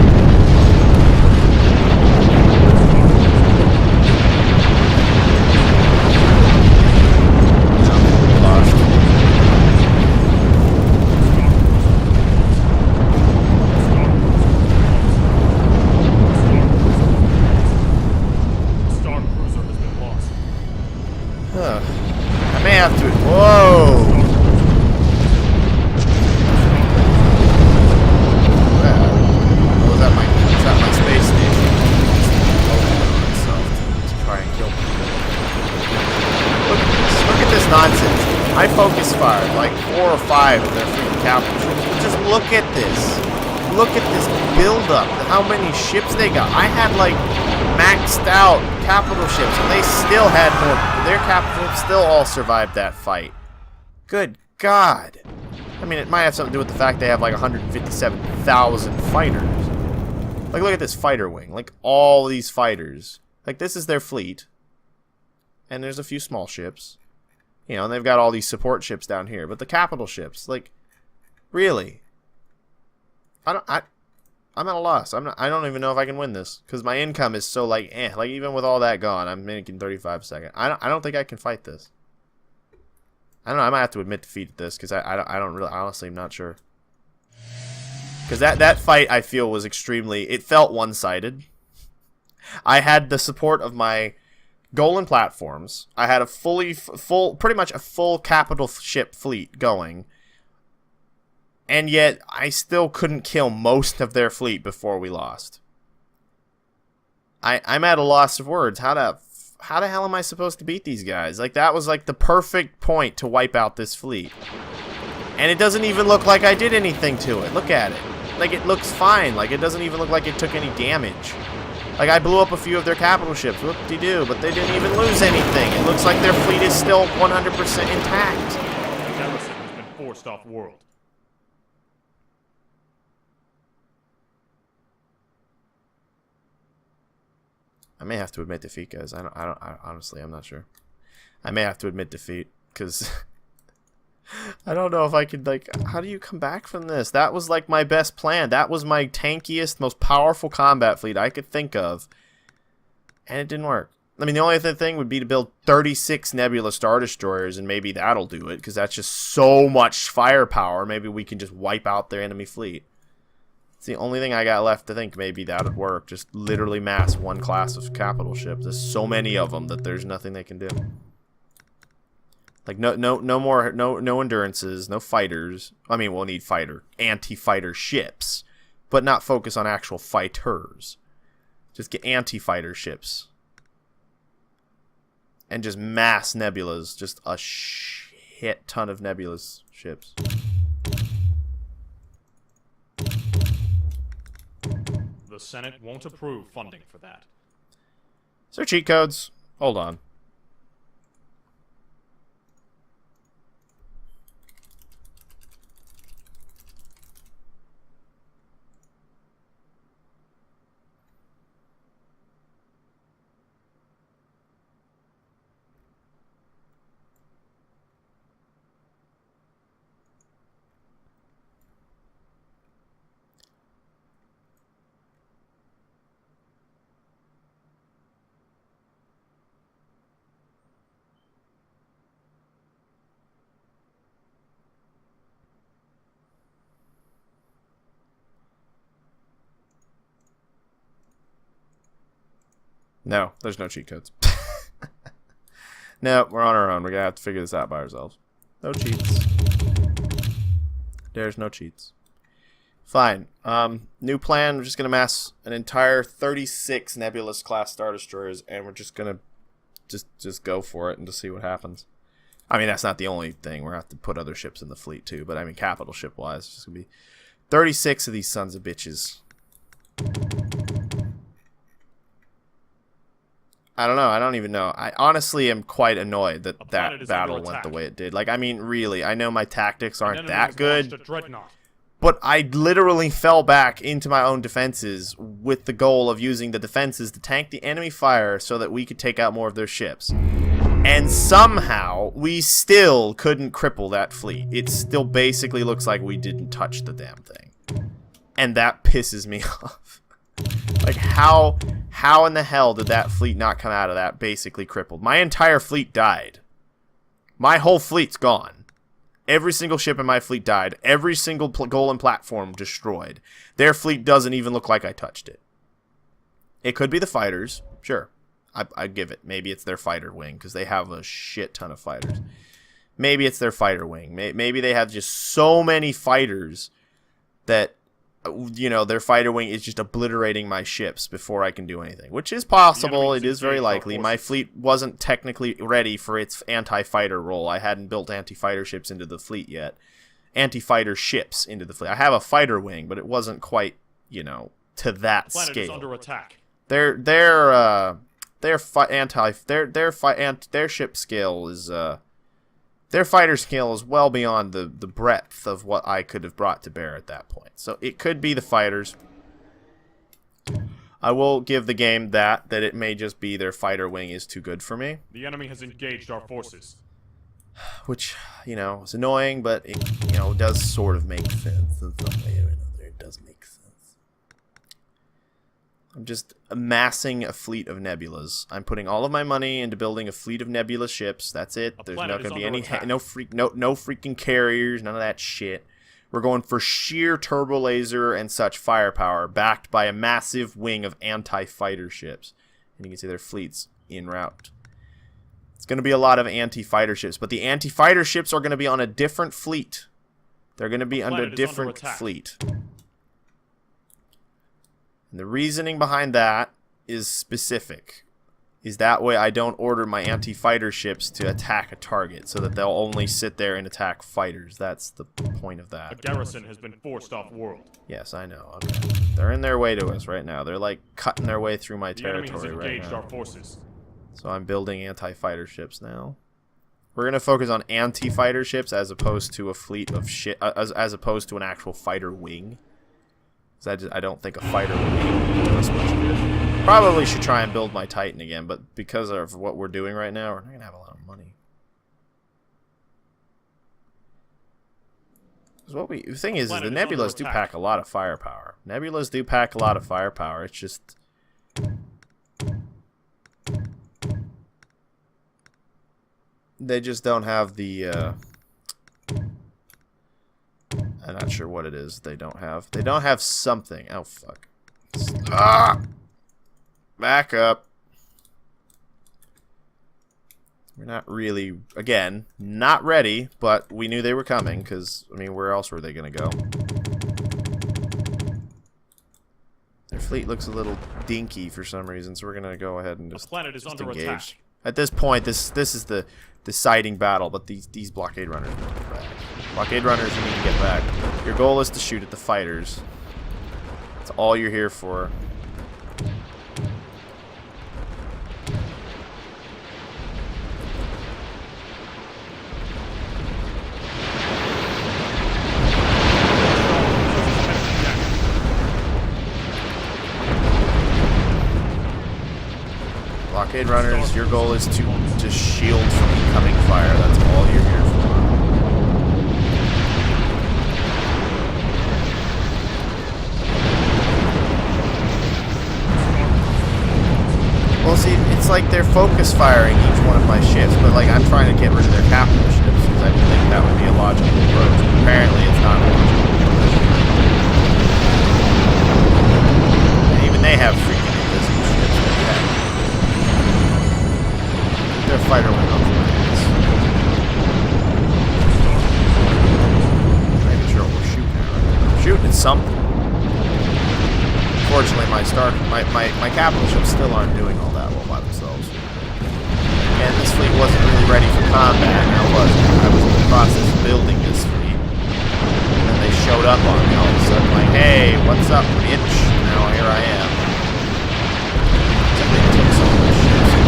No, we lost. Star Cruiser has been lost. Huh. I may have to. Whoa! Was that my space station? Itself to try and kill people. Look at this nonsense. I focus fired like 4 or 5 of their freaking capital ships. Just look at this. Look at this buildup. How many ships they got. I had like maxed out capital ships, and they still had more. Their capital ships still all survived that fight. Good God. I mean, it might have something to do with the fact they have like 157,000 fighters. Like, look at this fighter wing. Like, all these fighters. Like, this is their fleet. And there's a few small ships. You know, and they've got all these support ships down here. But the capital ships, like, really? I'm at a loss. I don't even know if I can win this. Because my income is so, like, eh. Like, even with all that gone, I'm making 35 seconds. I don't think I can fight this. I don't know. I might have to admit defeat at this. Because I don't really, honestly, I'm not sure. Because that fight, I feel, was extremely... It felt one-sided. I had the support of my Golan platforms. I had a pretty much a full capital ship fleet going. And yet, I still couldn't kill most of their fleet before we lost. I'm at a loss of words. How the hell am I supposed to beat these guys? Like, that was like the perfect point to wipe out this fleet. And it doesn't even look like I did anything to it. Look at it. Like, it looks fine. Like, it doesn't even look like it took any damage. Like, I blew up a few of their capital ships. Whoop-de-doo. But they didn't even lose anything. It looks like their fleet is still 100% intact. Garrison has been forced off world. I may have to admit defeat, guys. Honestly, I'm not sure. I may have to admit defeat, because... I don't know if I could, like, how do you come back from this? That was, like, my best plan. That was my tankiest, most powerful combat fleet I could think of. And it didn't work. I mean, the only other thing would be to build 36 Nebula Star Destroyers, and maybe that'll do it, because that's just so much firepower. Maybe we can just wipe out their enemy fleet. It's the only thing I got left to think maybe that would work. Just literally mass one class of capital ships. There's so many of them that there's nothing they can do. Like, no more endurances, no fighters. I mean, we'll need anti-fighter ships, but not focus on actual fighters. Just get anti-fighter ships. And just mass nebulas. Just a shit ton of nebulas ships. The Senate won't approve funding for that. Is there cheat codes? Hold on. No, there's no cheat codes. No, we're on our own. We're going to have to figure this out by ourselves. No cheats. There's no cheats. Fine. New plan. We're just gonna mass an entire 36 Nebulous class Star Destroyers, and we're just gonna just go for it and just see what happens. I mean, that's not the only thing. We're gonna have to put other ships in the fleet too. But I mean, capital ship wise, it's just gonna be 36 of these sons of bitches. I don't know. I don't even know. I honestly am quite annoyed that that battle went the way it did. Like, I mean, really, I know my tactics aren't that good, but I literally fell back into my own defenses with the goal of using the defenses to tank the enemy fire so that we could take out more of their ships. And somehow, we still couldn't cripple that fleet. It still basically looks like we didn't touch the damn thing. And that pisses me off. Like, how in the hell did that fleet not come out of that basically crippled? My entire fleet died. My whole fleet's gone. Every single ship in my fleet died. Every single goal and platform destroyed. Their fleet doesn't even look like I touched it. It could be the fighters. Sure. I'd give it. Maybe it's their fighter wing, because they have a shit ton of fighters. Maybe it's their fighter wing. Maybe they have just so many fighters that, you know, their fighter wing is just obliterating my ships before I can do anything, which is possible. It is very likely. My fleet wasn't technically ready for its anti-fighter role. I hadn't built anti-fighter ships into the fleet yet. Anti-fighter ships into the fleet. I have a fighter wing, but it wasn't quite, you know, to that Planet scale. is under attack. Their ship scale is their fighter scale is well beyond the breadth of what I could have brought to bear at that point. So it could be the fighters. I will give the game that it may just be their fighter wing is too good for me. The enemy has engaged our forces. Which, you know, is annoying, but it, you know, does sort of make sense in some way or another. It does make sense. I'm just amassing a fleet of nebulas. I'm putting all of my money into building a fleet of nebula ships. That's it. There's not going to be any no freaking carriers, none of that shit. We're going for sheer turbo laser and such firepower, backed by a massive wing of anti-fighter ships. And you can see their fleets en route. It's going to be a lot of anti-fighter ships, but the anti-fighter ships are going to be on a different fleet. They're going to be under a different fleet. And the reasoning behind that is specific. Is that way I don't order my anti-fighter ships to attack a target, so that they'll only sit there and attack fighters. That's the point of that. A garrison has been forced off-world. Yes, I know. Okay. They're in their way to us right now. They're like cutting their way through my territory right now. Our forces. So I'm building anti-fighter ships now. We're gonna focus on anti-fighter ships as opposed to a fleet of shit, as opposed to an actual fighter wing. Because I don't think a fighter would do this much good. Probably should try and build my Titan again, but because of what we're doing right now, we're not gonna have a lot of money. The thing is the Nebulas do pack a lot of firepower. Nebulas do pack a lot of firepower. It's just they just don't have the I'm not sure what it is they don't have. They don't have something. Oh, fuck. Ah! Back up. We're not really, again, not ready, but we knew they were coming, because, I mean, where else were they going to go? Their fleet looks a little dinky for some reason, so we're going to go ahead and just engage. At this point, this is the deciding battle, but these blockade runners need to get back. Blockade runners, you need to get back. Your goal is to shoot at the fighters. That's all you're here for. Blockade runners, your goal is to shield from incoming fire. That's all you're here for. Well, see, it's like they're focus firing each one of my ships, but like I'm trying to get rid of their capital ships because I think that would be a logical approach. Apparently, it's not a logical approach. And even they have freaking invisible ships. Their fighter went off my ass. Making sure we're something. Unfortunately, my capital ships still aren't doing all that well by themselves. And this fleet wasn't really ready for combat. I was in the process of building this fleet. And then they showed up on me all of a sudden, like, hey, what's up, bitch? Now here I am. They took so much ships.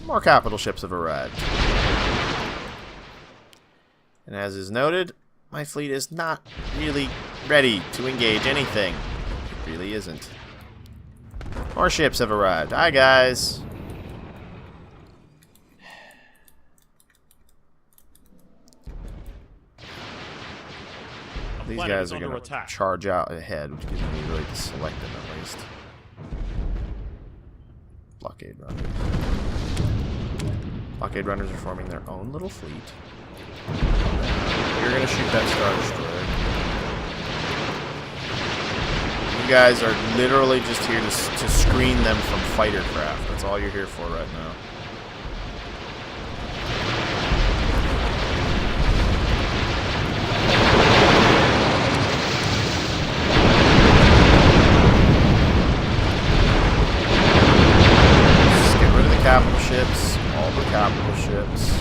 More capital ships have arrived. And as is noted, my fleet is not really ready to engage anything. It really isn't. More ships have arrived. Hi, guys. These guys are going to charge out ahead, which gives me really to select them at least. Blockade runners. Blockade runners are forming their own little fleet. You're going to shoot that Star Destroyer. You guys are literally just here to screen them from fighter craft. That's all you're here for right now. Capital ships, all the capital ships.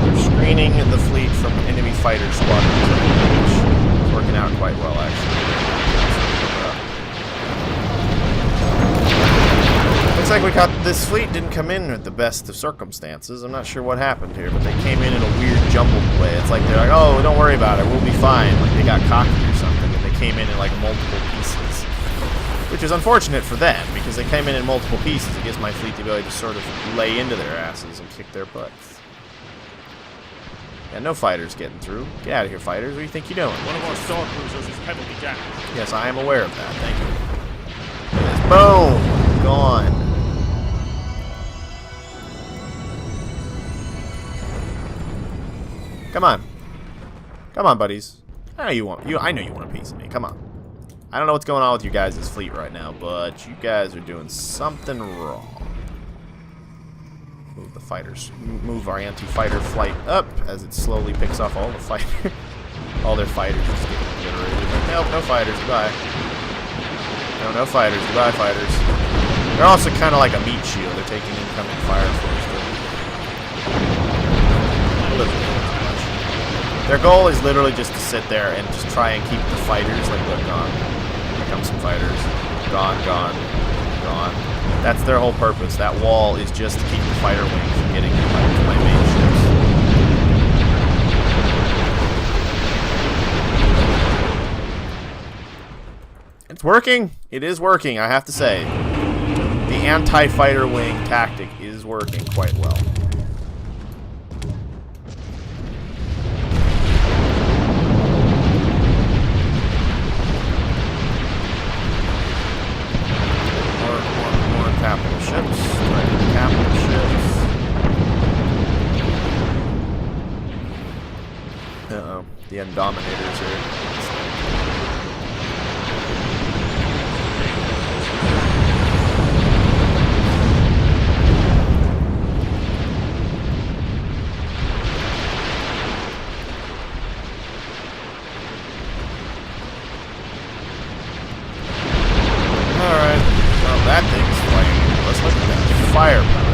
They're screening the fleet from enemy fighter squadrons, which is working out quite well, actually. Looks like we got this fleet didn't come in with the best of circumstances. I'm not sure what happened here, but they came in a weird jumbled way. It's like they're like, oh, don't worry about it, we'll be fine. Like they got cocky or something, and they came in like multiple pieces. Which is unfortunate for them, because they came in multiple pieces. It gives my fleet the ability to sort of lay into their asses and kick their butts. Yeah, no fighters getting through. Get out of here, fighters. What do you think you're doing? One of our star cruisers is heavily damaged. Yes, I am aware of that. Thank you. Yes, boom! Gone. Come on. Come on, buddies. I know you want a piece of me. Come on. I don't know what's going on with you guys' fleet right now, but you guys are doing something wrong. Move the fighters. Move our anti-fighter flight up as it slowly picks off all the fighters. All their fighters just get obliterated. Nope, no fighters. Goodbye. No fighters. Goodbye, fighters. They're also kind of like a meat shield. They're taking incoming fire force. Their goal is literally just to sit there and just try and keep the fighters like they're gone. Some fighters. Gone. That's their whole purpose. That wall is just to keep the fighter wings from getting to my main ships. It's working. It is working, I have to say. The anti-fighter wing tactic is working quite well. Capital ships, capital ships. Uh-oh, the Indominators here. Alright, well that thing's fighting. Let's look at that firepower.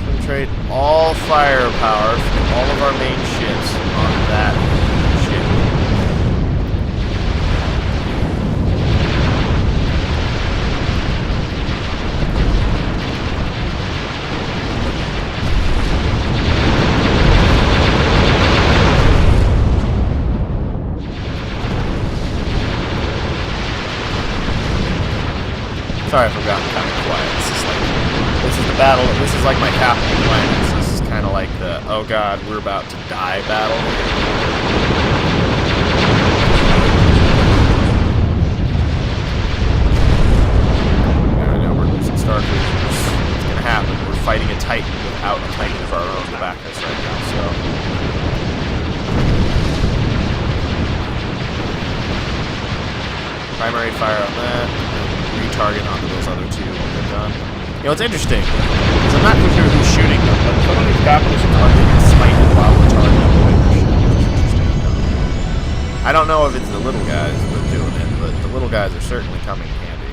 Concentrate all firepower from all of our main ships on that ship. Sorry if I've gotten kind of quiet. This is the battle. This is like my capital planets. This is kind of like the, oh god, we're about to die battle. I know we're losing Star Cruisers. It's going to happen. We're fighting a Titan without a Titan of our own to back us right now, so. Primary fire on that, and retarget onto those other two when they're done. You know, it's interesting, because I'm not too sure who's shooting them, but some of these capital ships are getting smited while we're targeting the way they're shooting. It's interesting. I don't know if it's the little guys that are doing it, but the little guys are certainly coming in handy.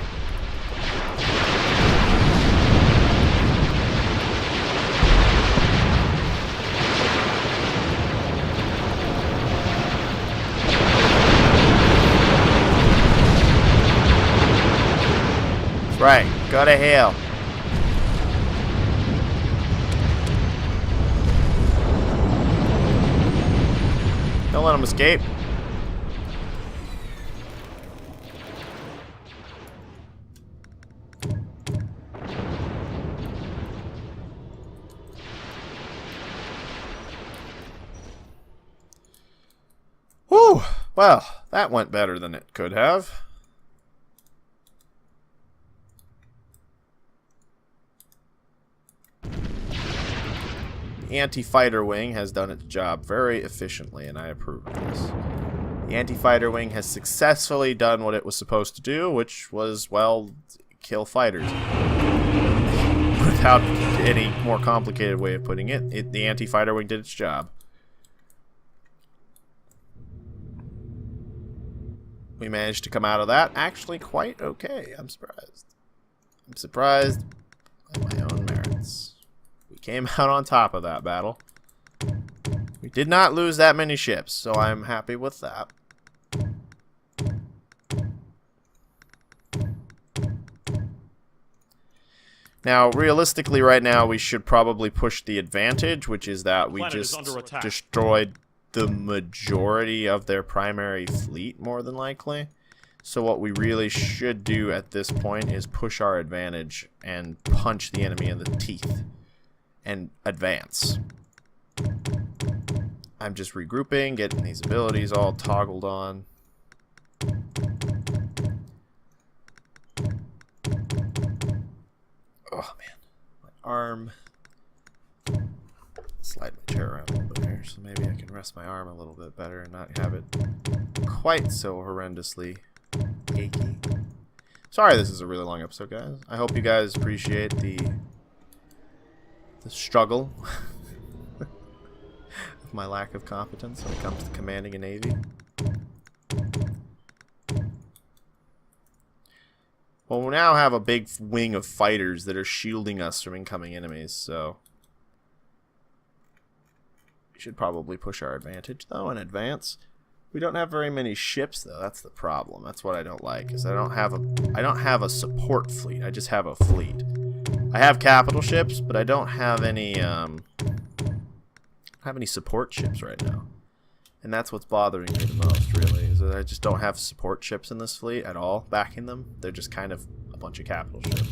Right, go to hell. Don't let him escape. Whew, well, that went better than it could have. The anti-fighter wing has done its job very efficiently, and I approve of this. The anti-fighter wing has successfully done what it was supposed to do, which was, well, kill fighters. Without any more complicated way of putting it, the anti-fighter wing did its job. We managed to come out of that actually quite okay. I'm surprised. I'm surprised by my own merits. We came out on top of that battle. We did not lose that many ships, so I'm happy with that. Now, realistically, right now, we should probably push the advantage, which is that we just destroyed the majority of their primary fleet, more than likely. So what we really should do at this point is push our advantage and punch the enemy in the teeth and advance. I'm just regrouping, getting these abilities all toggled on. Oh man, my arm. Slide my chair around a little bit here, so maybe I can rest my arm a little bit better and not have it quite so horrendously achy. Sorry this is a really long episode, guys. I hope you guys appreciate the struggle of my lack of competence when it comes to commanding a navy. Well, we now have a big wing of fighters that are shielding us from incoming enemies, so we should probably push our advantage, though, and advance. We don't have very many ships, though. That's the problem. That's what I don't like, is I don't have a support fleet. I just have a fleet. I have capital ships, but I don't have any support ships right now. And that's what's bothering me the most, really, is that I just don't have support ships in this fleet at all backing them. They're just kind of a bunch of capital ships.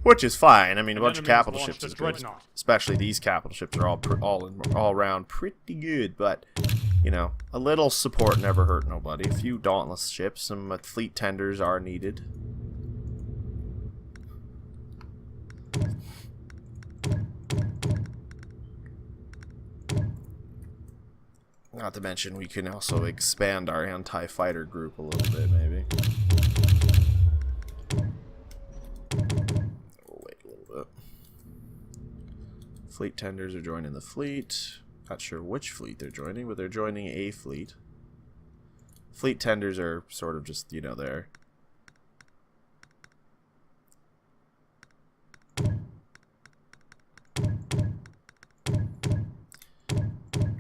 Which is fine. I mean, a bunch of capital ships is good. Especially these capital ships are all around pretty good, but, you know, a little support never hurt nobody. A few dauntless ships, some fleet tenders are needed. Not to mention, we can also expand our anti-fighter group a little bit, maybe. We'll wait a little bit. Fleet tenders are joining the fleet. Not sure which fleet they're joining, but they're joining a fleet. Fleet tenders are sort of just, you know, there.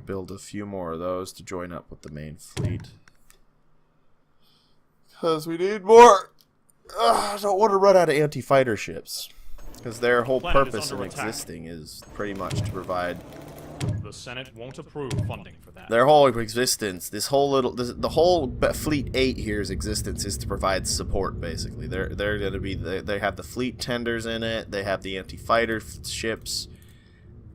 Build a few more of those to join up with the main fleet. Because we need more. I don't want to run out of anti-fighter ships. Because their whole purpose in existing is pretty much to provide... The Senate won't approve funding for that. Their whole existence, the whole Fleet 8 here's existence is to provide support, basically. They're going to be... They have the fleet tenders in it. They have the anti-fighter ships.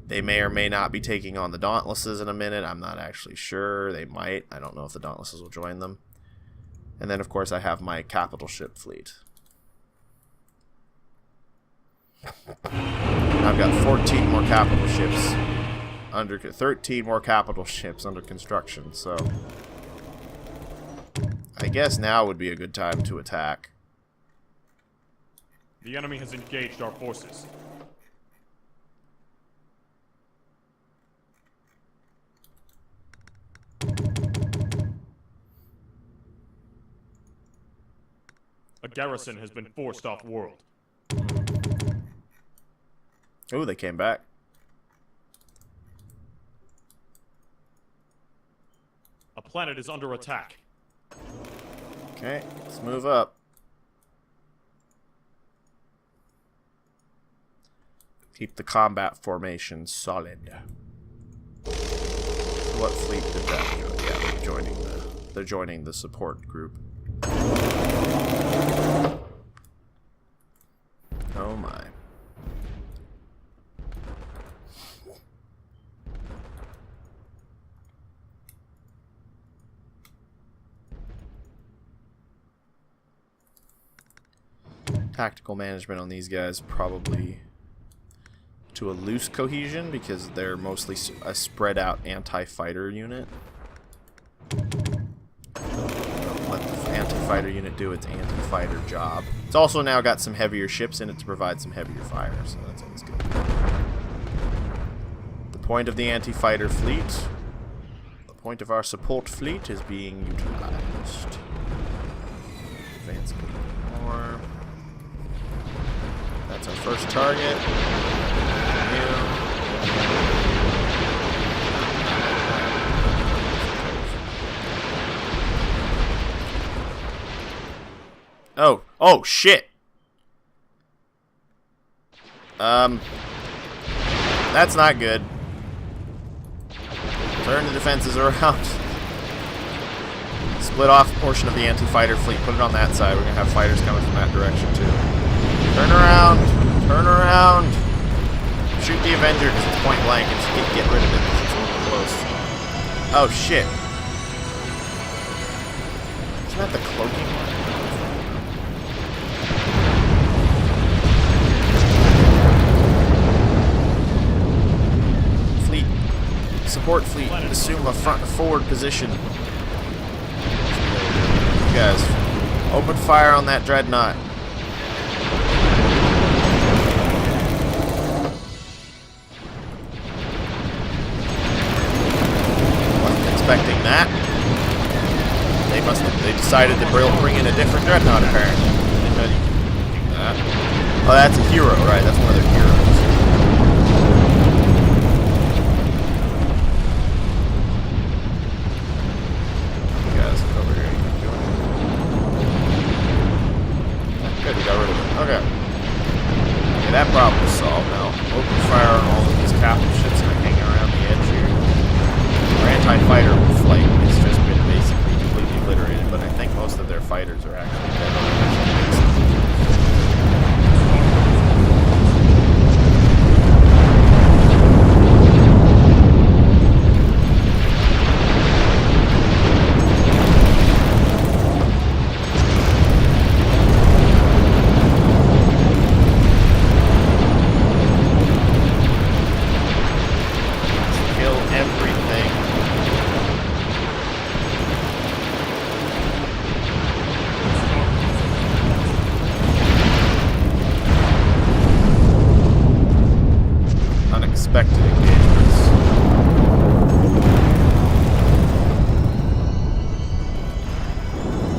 They may or may not be taking on the Dauntlesses in a minute. I'm not actually sure. They might. I don't know if the Dauntlesses will join them. And then, of course, I have my capital ship fleet. I've got 14 more capital ships under... 13 more capital ships under construction, so... I guess now would be a good time to attack. The enemy has engaged our forces. A garrison has been forced off-world. Oh, they came back. A planet is under attack. Okay, let's move up. Keep the combat formation solid. So what fleet did that join? Yeah, they're joining the support group. Oh my. Tactical management on these guys probably to a loose cohesion because they're mostly a spread out anti-fighter unit. Let the anti-fighter unit do its anti-fighter job. It's also now got some heavier ships in it to provide some heavier fire, so that's always good. The point of the anti-fighter fleet, the point of our support fleet is being utilized. Advance a little more. That's our first target. Oh shit. That's not good. Turn the defenses around. Split off a portion of the anti-fighter fleet, put it on that side. We're gonna have fighters coming from that direction too. Turn around! Turn around! Shoot the Avenger because it's point blank and just get rid of it because it's a little close. Oh shit. Isn't that the cloaking one? Fleet. Support fleet. Assume a forward position. You guys, open fire on that dreadnought. Expecting that. They decided to bring in a different dreadnought apparently. That. Oh, that's a hero, right? That's one of their heroes. You guys come over here and keep doing it. Good, we got rid of it. Okay. Okay, that problem is solved now. Open fire on all of these capital ships that are hanging around the edge here. Our anti-fighter flight has just been basically completely obliterated, but I think most of their fighters are actually dead. Kill everything. Unexpected engagements.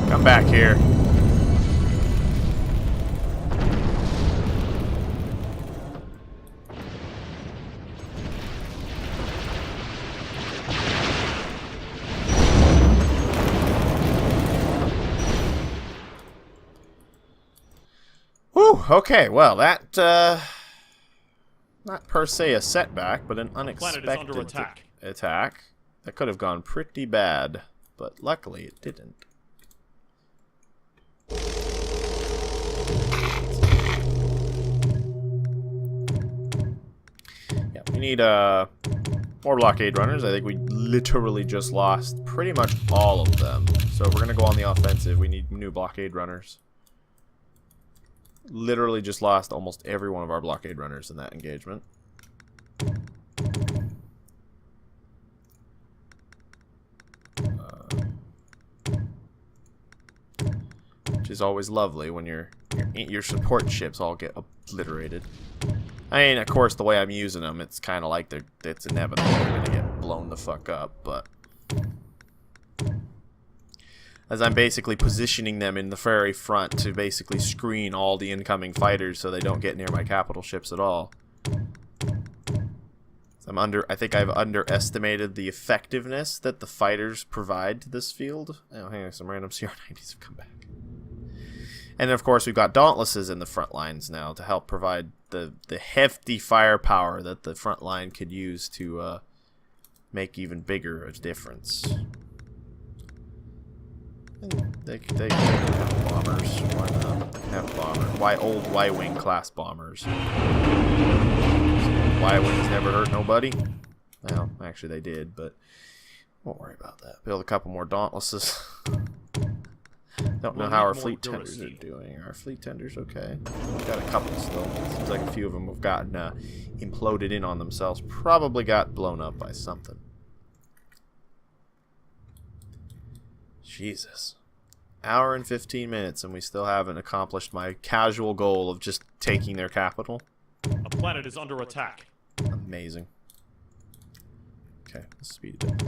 Come back here. Whew, okay, well, that, not per se a setback, but an unexpected attack. That could have gone pretty bad, but luckily it didn't. Yeah, we need more blockade runners. I think we literally just lost pretty much all of them. So if we're gonna go on the offensive, we need new blockade runners. Literally just lost almost every one of our blockade runners in that engagement. which is always lovely when your support ships all get obliterated. I mean, of course, the way I'm using them, it's kind of like it's inevitable they're gonna get blown the fuck up, but as I'm basically positioning them in the very front to basically screen all the incoming fighters so they don't get near my capital ships at all. I think I've underestimated the effectiveness that the fighters provide to this field. Oh, hang on, some random CR-90s have come back. And of course, we've got Dauntlesses in the front lines now to help provide the hefty firepower that the front line could use to make even bigger a difference. They can have bombers. Why not? They can have bombers. Old Y-Wing class bombers. Y-Wings never hurt nobody. Well, actually they did, but won't worry about that. Build a couple more Dauntlesses. Don't know how our fleet tenders are doing. Are our fleet tenders okay? We've got a couple still. Seems like a few of them have gotten imploded in on themselves. Probably got blown up by something. Jesus. Hour and 15 minutes and we still haven't accomplished my casual goal of just taking their capital. A planet is under attack. Amazing. Okay, let's speed it up.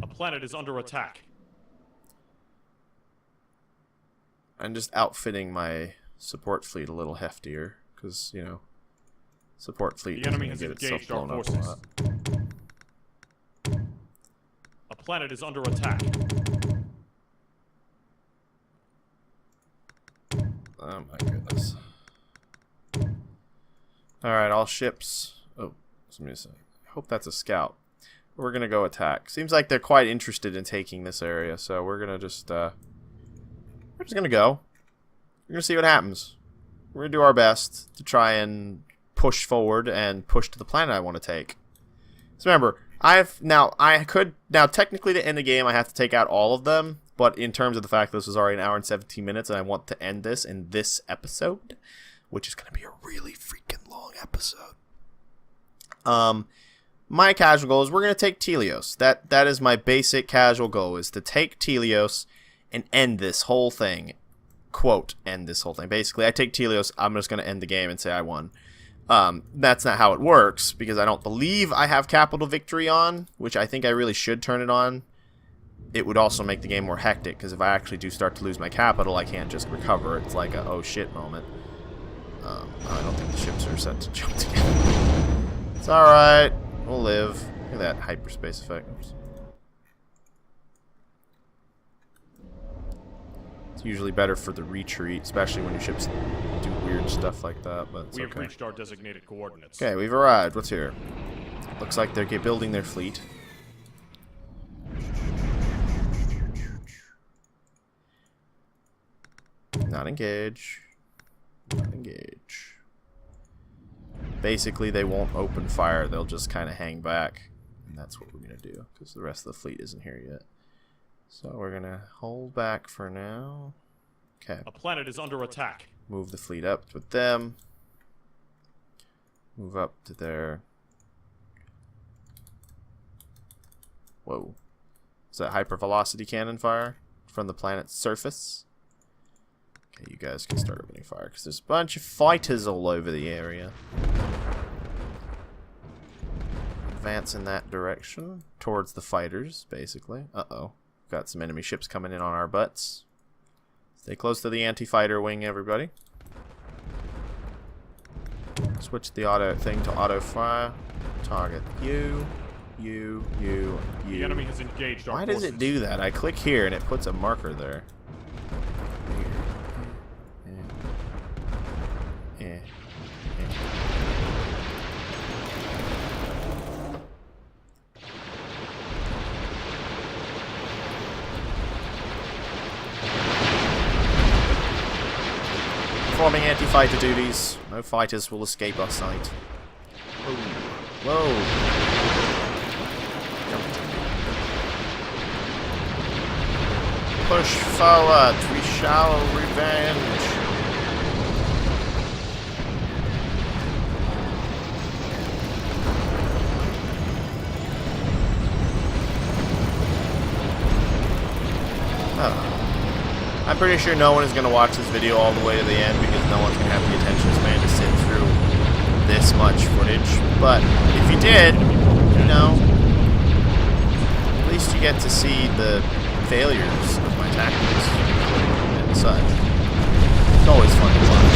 A planet is under attack. I'm just outfitting my support fleet a little heftier, because, you know, support fleet the enemy has has engaged our blown up forces. a lot. A planet is under attack. Oh my goodness. Alright, all ships. Oh, somebody say. I hope that's a scout. We're gonna go attack. Seems like they're quite interested in taking this area, so we're gonna just we're just gonna go. We're gonna see what happens. We're gonna do our best to try and push forward and push to the planet I want to take. So remember, technically to end the game I have to take out all of them, but in terms of the fact that this is already an hour and 17 minutes and I want to end this in this episode, which is gonna be a really freaking long episode. My casual goal is we're gonna take Telios. That is my basic casual goal, is to take Telios and end this whole thing. Quote, end this whole thing. Basically, I take Telios, I'm just going to end the game and say I won. That's not how it works, because I don't believe I have capital victory on, which I think I really should turn it on. It would also make the game more hectic, because if I actually do start to lose my capital, I can't just recover. It's like a oh shit moment. I don't think the ships are set to jump together. It's alright. We'll live. Look at that hyperspace effect. Oops. It's usually better for the retreat, especially when your ships do weird stuff like that, but it's we have okay. reached our designated coordinates. Okay, we've arrived. What's here? Looks like they're building their fleet. Not engage. Not engage. Basically, they won't open fire. They'll just kind of hang back. And that's what we're going to do, because the rest of the fleet isn't here yet. So we're going to hold back for now. Okay. A planet is under attack. Move the fleet up with them. Move up to there. Whoa. Is that hypervelocity cannon fire from the planet's surface? Okay, you guys can start opening fire, because there's a bunch of fighters all over the area. Advance in that direction, towards the fighters, basically. Uh-oh. Got some enemy ships coming in on our butts. Stay close to the anti-fighter wing, everybody. Switch the auto thing to auto fire. Target you. The enemy has engaged our Why does it do that? I click here and it puts a marker there. Performing anti-fighter duties. No fighters will escape our sight. Whoa. Push forward. We shall revenge. I'm pretty sure no one is going to watch this video all the way to the end because no one's going to have the attention span to sit through this much footage. But if you did, you know, at least you get to see the failures of my tactics and such. It's always fun to watch.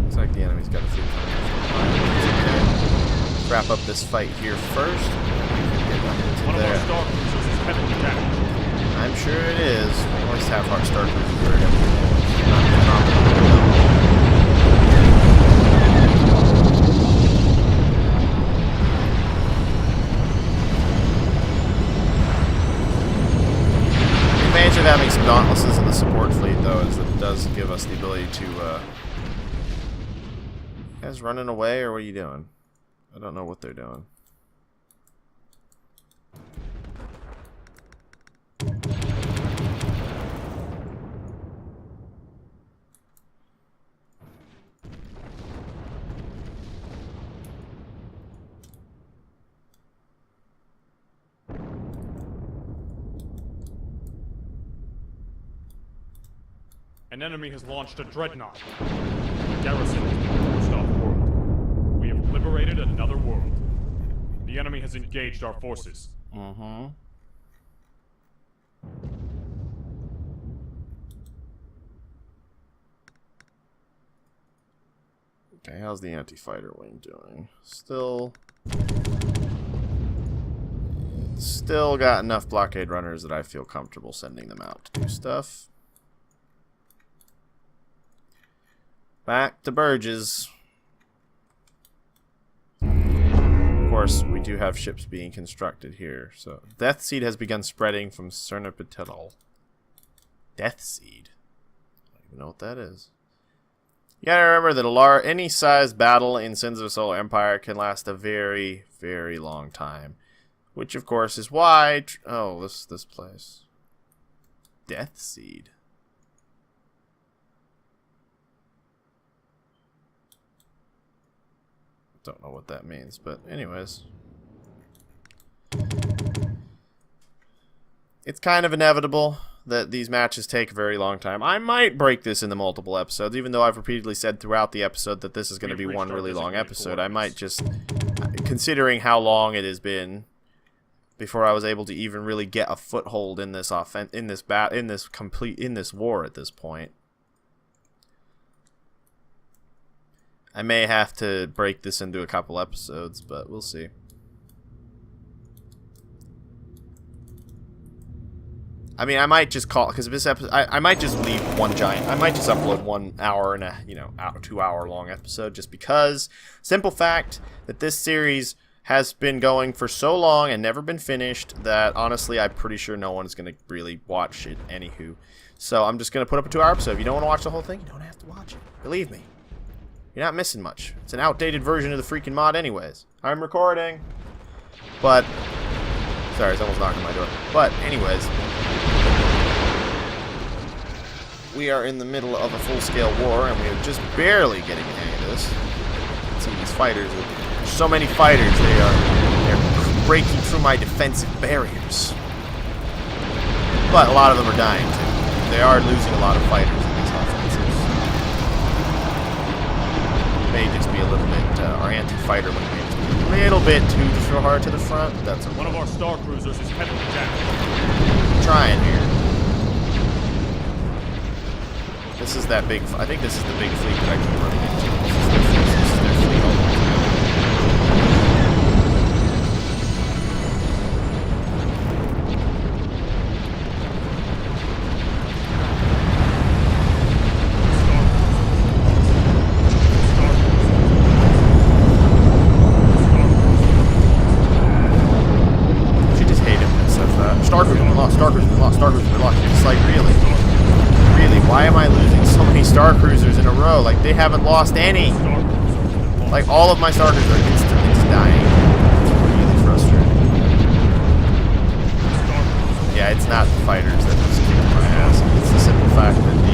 Looks like the enemy's got a few coming. Wrap up this fight here first. One of our star cruisers is heavily damaged. I'm sure it is. We always have our star cruisers very The advantage of having some Dauntlesses in the support fleet, though, is that it does give us the ability to, You guys running away, or what are you doing? I don't know what they're doing. An enemy has launched a dreadnought. The garrison has been forced off-world. We have liberated another world. The enemy has engaged our forces. Okay, how's the anti-fighter wing doing? Still got enough blockade runners that I feel comfortable sending them out to do stuff. Back to Burgess. Of course, we do have ships being constructed here. So, Death Seed has begun spreading from Cernapital. Death Seed? I don't even know what that is. You gotta remember that any size battle in Sins of a Solar Empire can last a very, very long time. Which, of course, is why... Oh, this place. Death Seed. Don't know what that means, but anyways. It's kind of inevitable that these matches take a very long time. I might break this into multiple episodes, even though I've repeatedly said throughout the episode that this is going to be one really long episode. I might just, considering how long it has been before I was able to even really get a foothold in this in this war at this point. I may have to break this into a couple episodes, but we'll see. I mean, I might just call, because this episode, I might just leave one giant. I might just upload 1 hour and a 2 hour long episode, just because. Simple fact that this series has been going for so long and never been finished that honestly, I'm pretty sure no one is going to really watch it. Anywho, so I'm just going to put up a 2 hour episode. If you don't want to watch the whole thing, you don't have to watch it. Believe me. You're not missing much. It's an outdated version of the freaking mod anyways. I'm recording. But, sorry, it's almost knocking on my door. But, anyways, we are in the middle of a full-scale war, and we are just barely getting the hang of this. See these fighters. There's so many fighters. They're breaking through my defensive barriers. But a lot of them are dying, too. They are losing a lot of fighters in these offensives. May just be a little bit, our anti-fighter wing may just be a little bit too hard to the front. That's okay. One of our star cruisers is heavily damaged. I'm trying here. This is that big. I think this is the big fleet that I keep running into. This is their fleet all the way together. It's like, really? Why am I losing so many Star Cruisers in a row? Like, they haven't lost any. Like, all of my Star Cruisers are instantly just dying. It's really frustrating. Yeah, it's not the fighters that just kick my ass. It's the simple fact that the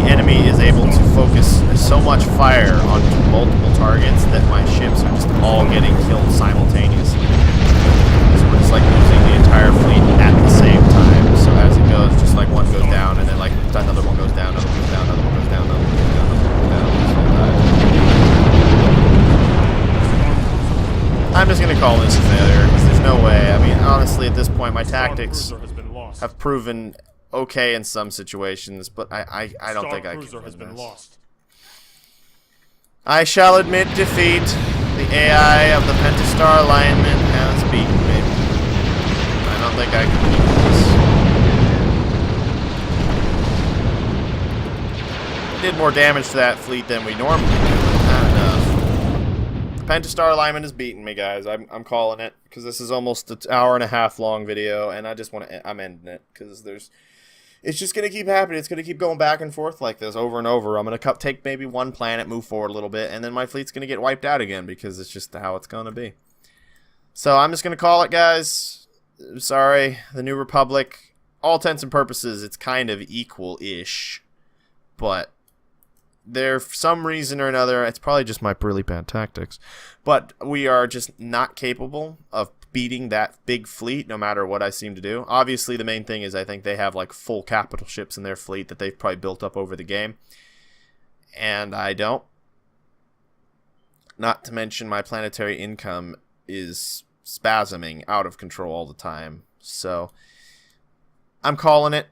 enemy is able to focus so much fire onto multiple targets that my ships are I'm just gonna call this a failure, because there's no way. I mean, honestly, at this point, my tactics have proven okay in some situations, but I don't think I can win this. I shall admit defeat. The AI of the Pentastar alignment has beaten me. I don't think I can beat this. We did more damage to that fleet than we normally do, but not enough. The Pentastar alignment has beaten me, guys. I'm calling it, because this is almost an hour-and-a-half long video, and I just want to. I'm ending it because it's just going to keep happening. It's going to keep going back and forth like this over and over. I'm going to take maybe one planet, move forward a little bit, and then my fleet's going to get wiped out again because it's just how it's going to be. So I'm just going to call it, guys. Sorry, the New Republic, all intents and purposes, it's kind of equal-ish. But there, for some reason or another, it's probably just my really bad tactics. But we are just not capable of beating that big fleet no matter what I seem to do. Obviously, the main thing is I think they have like full capital ships in their fleet that they've probably built up over the game. And I don't. Not to mention my planetary income is spasming out of control all the time. So I'm calling it.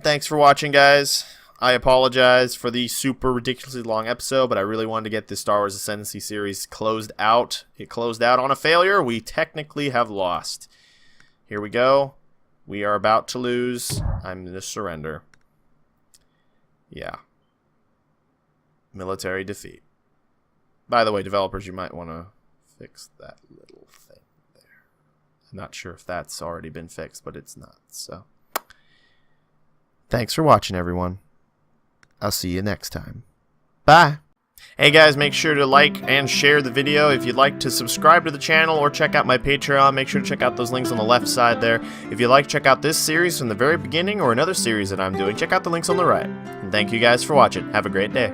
Thanks for watching, guys. I apologize for the super ridiculously long episode, but I really wanted to get this Star Wars Ascendancy series closed out. It closed out on a failure. We technically have lost. Here we go. We are about to lose. I'm going to surrender. Yeah. Military defeat. By the way, developers, you might want to fix that little thing there. I'm not sure if that's already been fixed, but it's not. So, thanks for watching, everyone. I'll see you next time. Bye! Hey guys, make sure to like and share the video. If you'd like to subscribe to the channel or check out my Patreon, make sure to check out those links on the left side there. If you'd like to check out this series from the very beginning or another series that I'm doing, check out the links on the right. And thank you guys for watching. Have a great day.